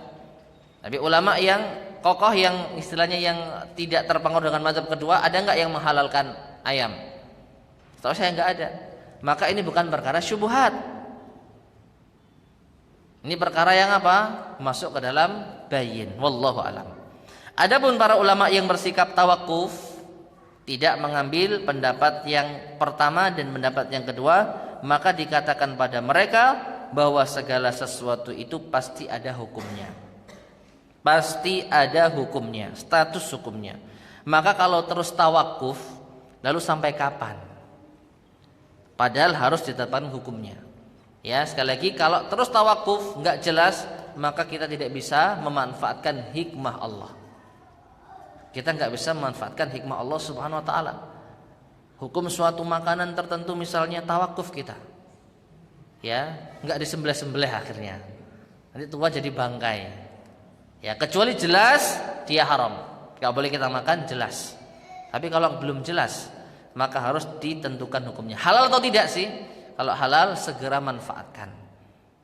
S1: Tapi ulama yang kokoh, yang istilahnya yang tidak terpengaruh dengan mazhab kedua, ada enggak yang menghalalkan ayam? Setahu saya enggak ada. Maka ini bukan perkara syubhat. Ini perkara yang apa? Masuk ke dalam bayyin. Wallahu alam. Adapun para ulama yang bersikap tawakuf, tidak mengambil pendapat yang pertama dan pendapat yang kedua, maka dikatakan pada mereka bahwa segala sesuatu itu pasti ada hukumnya. Pasti ada hukumnya, status hukumnya. Maka kalau terus tawakuf, lalu sampai kapan? Padahal harus ditetapkan hukumnya. Ya, sekali lagi kalau terus tawakuf enggak jelas, maka kita tidak bisa memanfaatkan hikmah Allah. Kita enggak bisa memanfaatkan hikmah Allah Subhanahu wa taala. Hukum suatu makanan tertentu misalnya tawakuf kita. Ya, enggak disembelih-sembelih akhirnya. Nanti tua jadi bangkai. Ya, kecuali jelas dia haram. Enggak boleh kita makan jelas. Tapi kalau belum jelas, maka harus ditentukan hukumnya. Halal atau tidak sih? Kalau halal segera manfaatkan.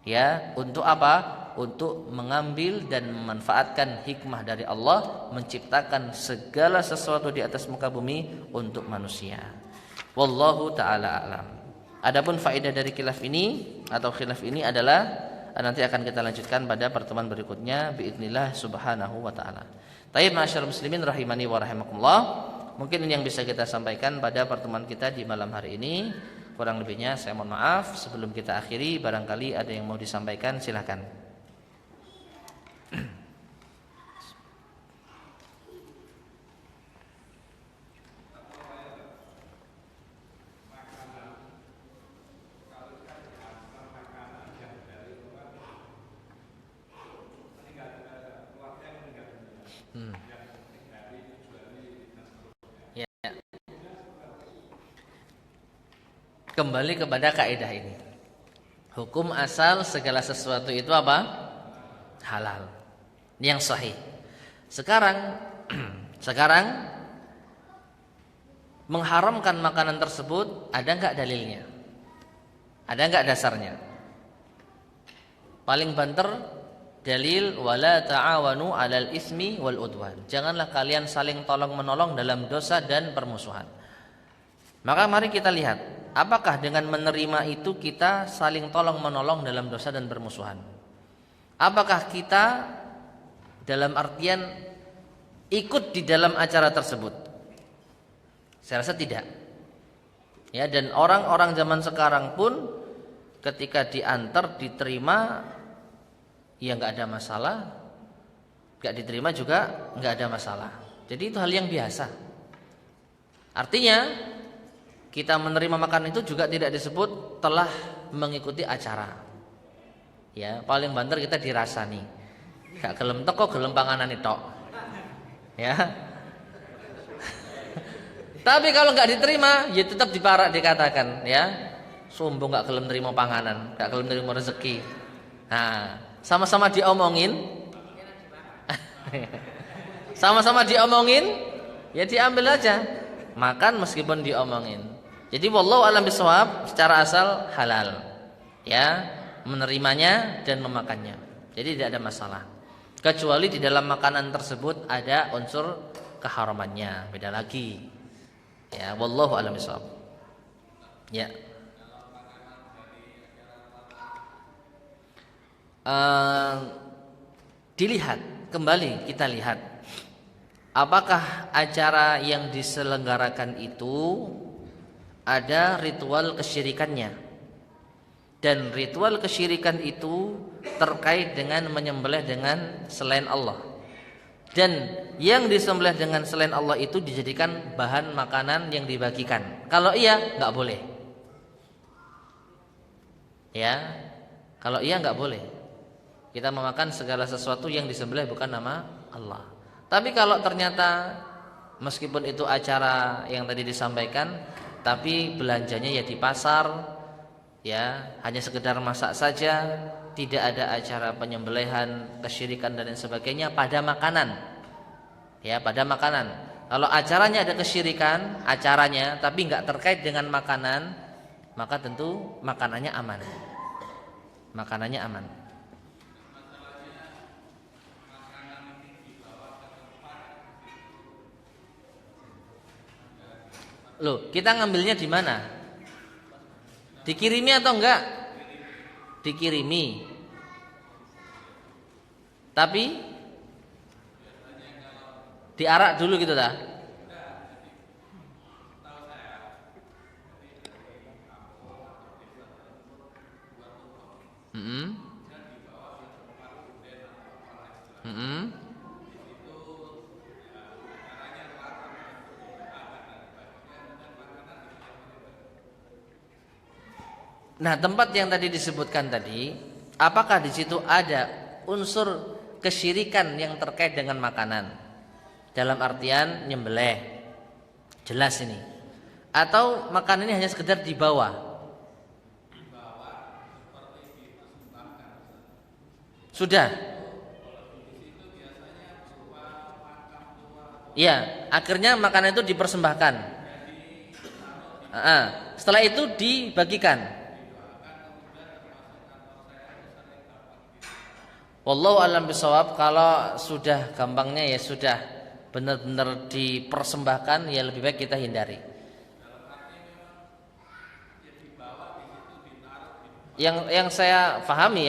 S1: Ya, untuk apa? Untuk mengambil dan memanfaatkan hikmah dari Allah menciptakan segala sesuatu di atas muka bumi untuk manusia. Wallahu taala alam. Adapun faedah dari khilaf ini atau khilaf ini adalah nanti akan kita lanjutkan pada pertemuan berikutnya biidznillah subhanahu wa taala. Tayyib ma'asyiral muslimin rahimani wa rahimakumullah. Mungkin ini yang bisa kita sampaikan pada pertemuan kita di malam hari ini. Kurang lebihnya saya mohon maaf. Sebelum kita akhiri, barangkali ada yang mau disampaikan, silakan. Ya. Kembali kepada kaidah ini. Hukum asal segala sesuatu itu apa? Halal. Ini yang sahih. Sekarang mengharamkan makanan tersebut ada enggak dalilnya? Ada enggak dasarnya? Paling banter dalil wala ta'awanu 'alal ismi wal udwan. Janganlah kalian saling tolong-menolong dalam dosa dan permusuhan. Maka mari kita lihat, apakah dengan menerima itu kita saling tolong-menolong dalam dosa dan permusuhan? Apakah kita dalam artian ikut di dalam acara tersebut? Saya rasa tidak. Ya, dan orang-orang zaman sekarang pun ketika diantar diterima ya nggak ada masalah, nggak diterima juga nggak ada masalah. Jadi itu hal yang biasa. Artinya kita menerima makan itu juga tidak disebut telah mengikuti acara. Ya, paling banter kita dirasani. Gak gelem teko gelem panganan itu. Ya. Tapi kalau nggak diterima, ya tetap diparak dikatakan, ya. Sombong nggak gelem terima panganan, nggak gelem terima rezeki. Nah, sama-sama diomongin, sama-sama diomongin, ya diambil aja, makan meskipun diomongin. Jadi wallahu a'lam bishawab, secara asal halal, ya, menerimanya dan memakannya. Jadi tidak ada masalah. Kecuali di dalam makanan tersebut ada unsur keharamannya, beda lagi. Ya, wallahu a'lam bishawab. Ya. Dilihat kembali, kita lihat apakah acara yang diselenggarakan itu ada ritual kesyirikannya, dan ritual kesyirikan itu terkait dengan menyembelih dengan selain Allah, dan yang disembelih dengan selain Allah itu dijadikan bahan makanan yang dibagikan. Kalau iya nggak boleh, ya. Kalau iya nggak boleh. Kita memakan segala sesuatu yang disembelih bukan nama Allah. Tapi kalau ternyata meskipun itu acara yang tadi disampaikan, tapi belanjanya ya di pasar, ya hanya sekedar masak saja, tidak ada acara penyembelihan, kesyirikan dan lain sebagainya pada makanan. Ya, pada makanan. Kalau acaranya ada kesyirikan, acaranya tapi nggak terkait dengan makanan, maka tentu makanannya aman. Makanannya aman. Loh, kita ngambilnya di mana? Dikirimi atau enggak? Dikirimi. Tapi diarak dulu gitu dah. Nah, tempat yang tadi disebutkan tadi, apakah di situ ada unsur kesyirikan yang terkait dengan makanan? Dalam artian nyembelih. Jelas ini. Atau makanan ini hanya sekedar dibawa? Sudah. Iya, akhirnya makanan itu dipersembahkan. Setelah itu dibagikan. Wallahu a'lam bishawab. Kalau sudah gampangnya ya sudah benar-benar dipersembahkan, ya lebih baik kita hindari. Yang saya pahami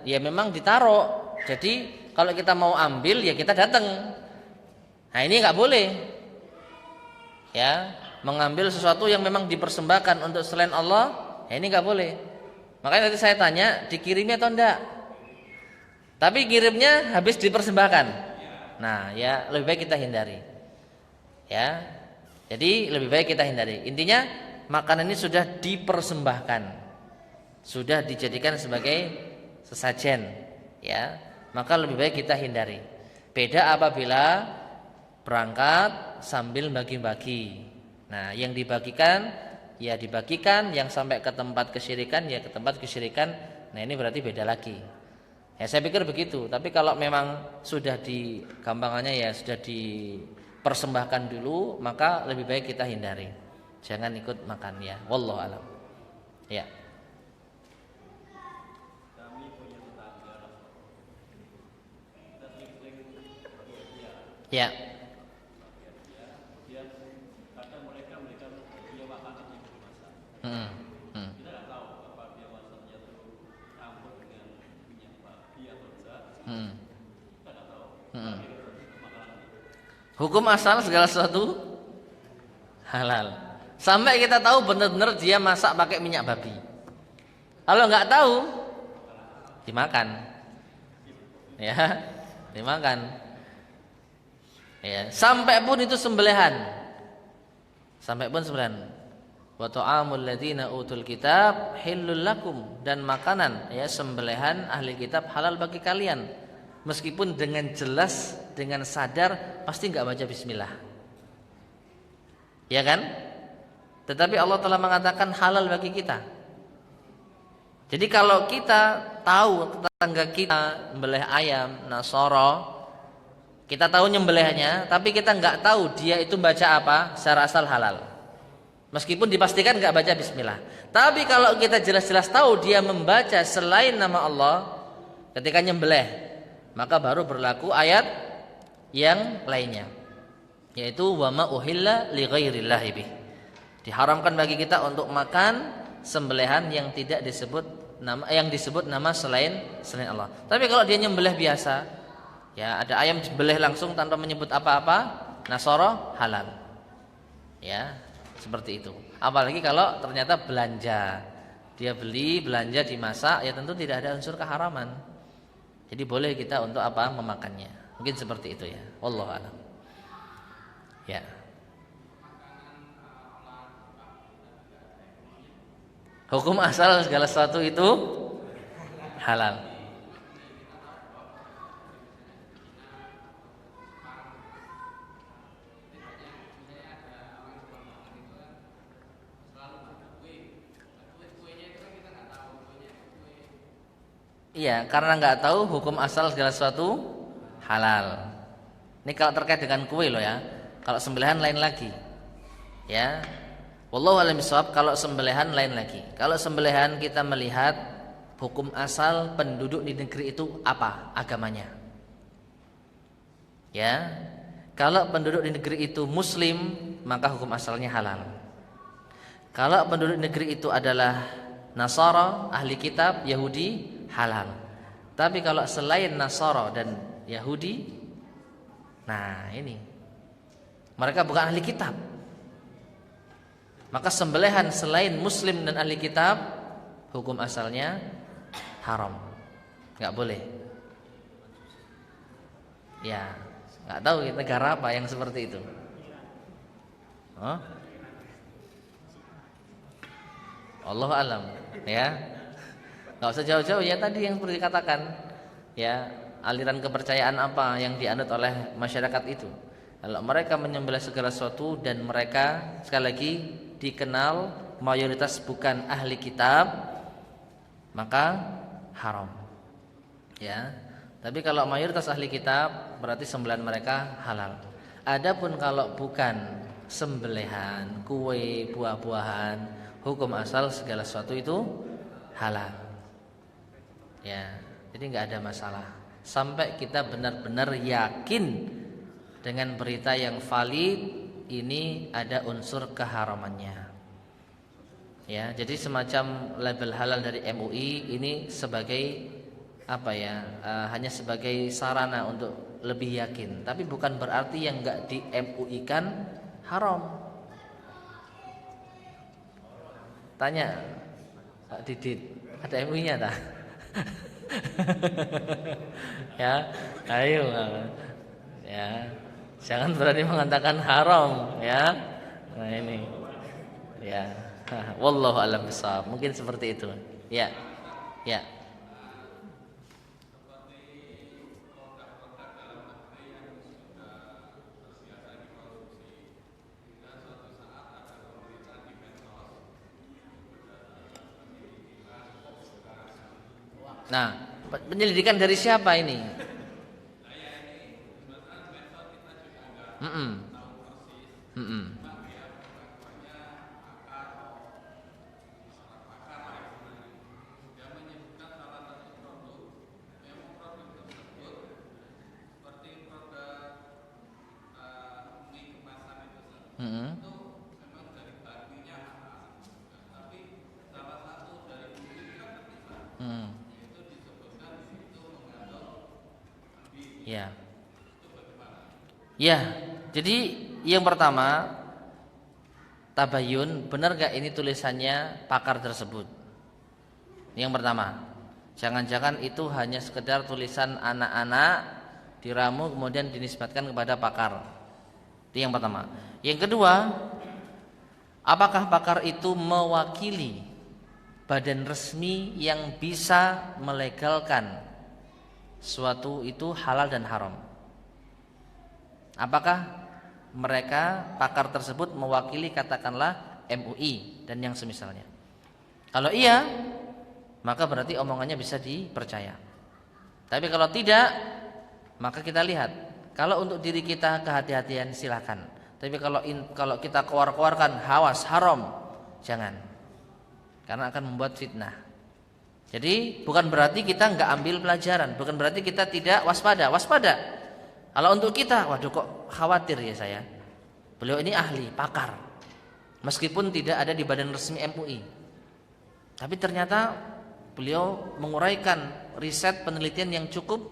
S1: ya memang ditaruh. Jadi kalau kita mau ambil ya kita datang. Nah ini nggak boleh. Ya, mengambil sesuatu yang memang dipersembahkan untuk selain Allah, ya ini nggak boleh. Makanya tadi saya tanya, dikirimnya atau enggak? Tapi kirimnya habis dipersembahkan. Nah, ya lebih baik kita hindari. Ya. Jadi lebih baik kita hindari. Intinya makanan ini sudah dipersembahkan. Sudah dijadikan sebagai sesajen, ya. Maka lebih baik kita hindari. Beda apabila berangkat sambil bagi-bagi. Nah, yang dibagikan ya dibagikan, yang sampai ke tempat kesyirikan ya ke tempat kesyirikan. Nah, ini berarti beda lagi. Ya saya pikir begitu. Tapi kalau memang sudah gampangannya ya sudah dipersembahkan dulu, maka lebih baik kita hindari. Jangan ikut makan ya. Wallahu a'lam. Ya. Ya. Hmm. Hmm. Hmm. Hmm. Hukum asal segala sesuatu halal. Sampai kita tahu benar-benar dia masak pakai minyak babi. Kalau nggak tahu, dimakan. Ya, dimakan. Ya, sampai pun itu sembelihan. Sampai pun sembelihan. Wa ta'amul ladzina utul kitab hillul lakum, dan makanan ya sembelihan ahli kitab halal bagi kalian. Meskipun dengan jelas, dengan sadar pasti enggak baca bismillah. Ya kan? Tetapi Allah telah mengatakan halal bagi kita. Jadi kalau kita tahu tetangga kita membelih ayam Nasara, kita tahu nyembelihnya, tapi kita enggak tahu dia itu baca apa secara asal halal. Meskipun dipastikan enggak baca bismillah. Tapi kalau kita jelas-jelas tahu dia membaca selain nama Allah ketika nyembelih, maka baru berlaku ayat yang lainnya, yaitu wa ma uhilla li ghairillah bih. Diharamkan bagi kita untuk makan sembelihan yang tidak disebut nama selain Allah. Tapi kalau dia nyembelih biasa, ya ada ayam disembelih langsung tanpa menyebut apa-apa, Nasara halal. Ya, seperti itu. Apalagi kalau ternyata belanja, dia beli, belanja, dimasak, ya tentu tidak ada unsur keharaman. Jadi boleh kita untuk apa memakannya. Mungkin seperti itu ya. Wallahu a'lam. Ya. Hukum asal segala sesuatu itu halal. Iya, karena nggak tahu hukum asal segala sesuatu halal. Ini kalau terkait dengan kue loh ya. Kalau sembelihan lain lagi. Ya. Wallahu a'lam bishawab. Kalau sembelihan lain lagi. Kalau sembelihan kita melihat hukum asal penduduk di negeri itu apa agamanya. Ya. Kalau penduduk di negeri itu muslim, maka hukum asalnya halal. Kalau penduduk negeri itu adalah Nasara, ahli kitab, Yahudi, halal. Tapi kalau selain Nasara dan Yahudi, nah ini mereka bukan ahli kitab, maka sembelihan selain muslim dan ahli kitab hukum asalnya haram, nggak boleh. Ya, nggak tahu negara apa yang seperti itu. Oh? Allahu a'lam. Ya, nggak usah jauh-jauh ya tadi yang seperti dikatakan. Ya, aliran kepercayaan apa yang dianut oleh masyarakat itu. Kalau mereka menyembelih segala sesuatu dan mereka sekali lagi dikenal mayoritas bukan ahli kitab, maka haram. Ya. Tapi kalau mayoritas ahli kitab berarti sembelihan mereka halal. Adapun kalau bukan sembelihan, kue, buah-buahan, hukum asal segala sesuatu itu halal. Ya, jadi nggak ada masalah. sampai kita benar-benar yakin dengan berita yang valid ini ada unsur keharamannya. Ya, jadi semacam label halal dari MUI ini sebagai hanya sebagai sarana untuk lebih yakin, tapi bukan berarti yang enggak di MUI kan haram. Tanya Pak Didit, ada MUI-nya tak? Ya, ayo. Ya, jangan berani mengatakan haram, ya. Nah ini, ya. Wallahu a'lam bishawab. Mungkin seperti itu. Ya, ya. Nah, penyelidikan dari siapa ini? Mm-mm. Mm-mm. Mm-mm. Mm. Ya. Ya, jadi yang pertama tabayun, benar gak ini tulisannya pakar tersebut? Yang pertama, jangan-jangan itu hanya sekedar tulisan anak-anak diramu kemudian dinisbatkan kepada pakar. Itu yang pertama. Yang kedua, apakah pakar itu mewakili badan resmi yang bisa melegalkan suatu itu halal dan haram? Apakah mereka pakar tersebut mewakili katakanlah MUI dan yang semisalnya? Kalau iya, maka berarti omongannya bisa dipercaya. Tapi kalau tidak, maka kita lihat. Kalau untuk diri kita kehati-hatian silakan. Tapi kalau kita keluar-keluarkan hawas haram, jangan. Karena akan membuat fitnah. Jadi bukan berarti kita enggak ambil pelajaran, bukan berarti kita tidak waspada. Waspada. Kalau untuk kita, waduh kok khawatir ya saya. Beliau ini ahli, pakar. Meskipun tidak ada di badan resmi MUI. Tapi ternyata beliau menguraikan riset penelitian yang cukup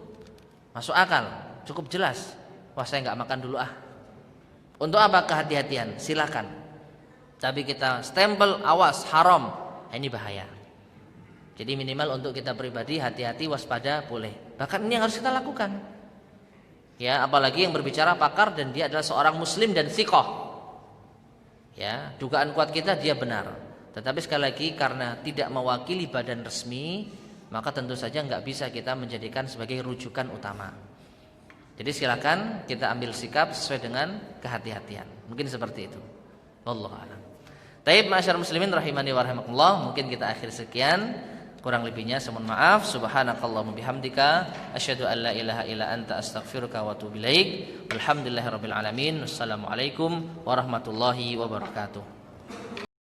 S1: masuk akal, cukup jelas. Wah, saya enggak makan dulu ah. Untuk apa kehati-hatian? Silakan. Tapi kita stempel awas haram, ini bahaya. Jadi minimal untuk kita pribadi hati-hati, waspada boleh. Bahkan ini yang harus kita lakukan. Ya, apalagi yang berbicara pakar dan dia adalah seorang muslim dan thiqah. Ya, dugaan kuat kita dia benar. Tetapi sekali lagi karena tidak mewakili badan resmi, maka tentu saja enggak bisa kita menjadikan sebagai rujukan utama. Jadi silakan kita ambil sikap sesuai dengan kehati-hatian. Mungkin seperti itu. Wallahu a'lam. Taib ma'asyar muslimin rahimani wa rahimakumullah, mungkin kita akhir sekian. Kurang lebihnya saya mohon maaf. Subhanakallahumma bihamdika asyhadu an la ilaha illa anta astaghfiruka wa atubu ilaik. Walhamdulillahirabbil alamin. Wassalamualaikum warahmatullahi wabarakatuh.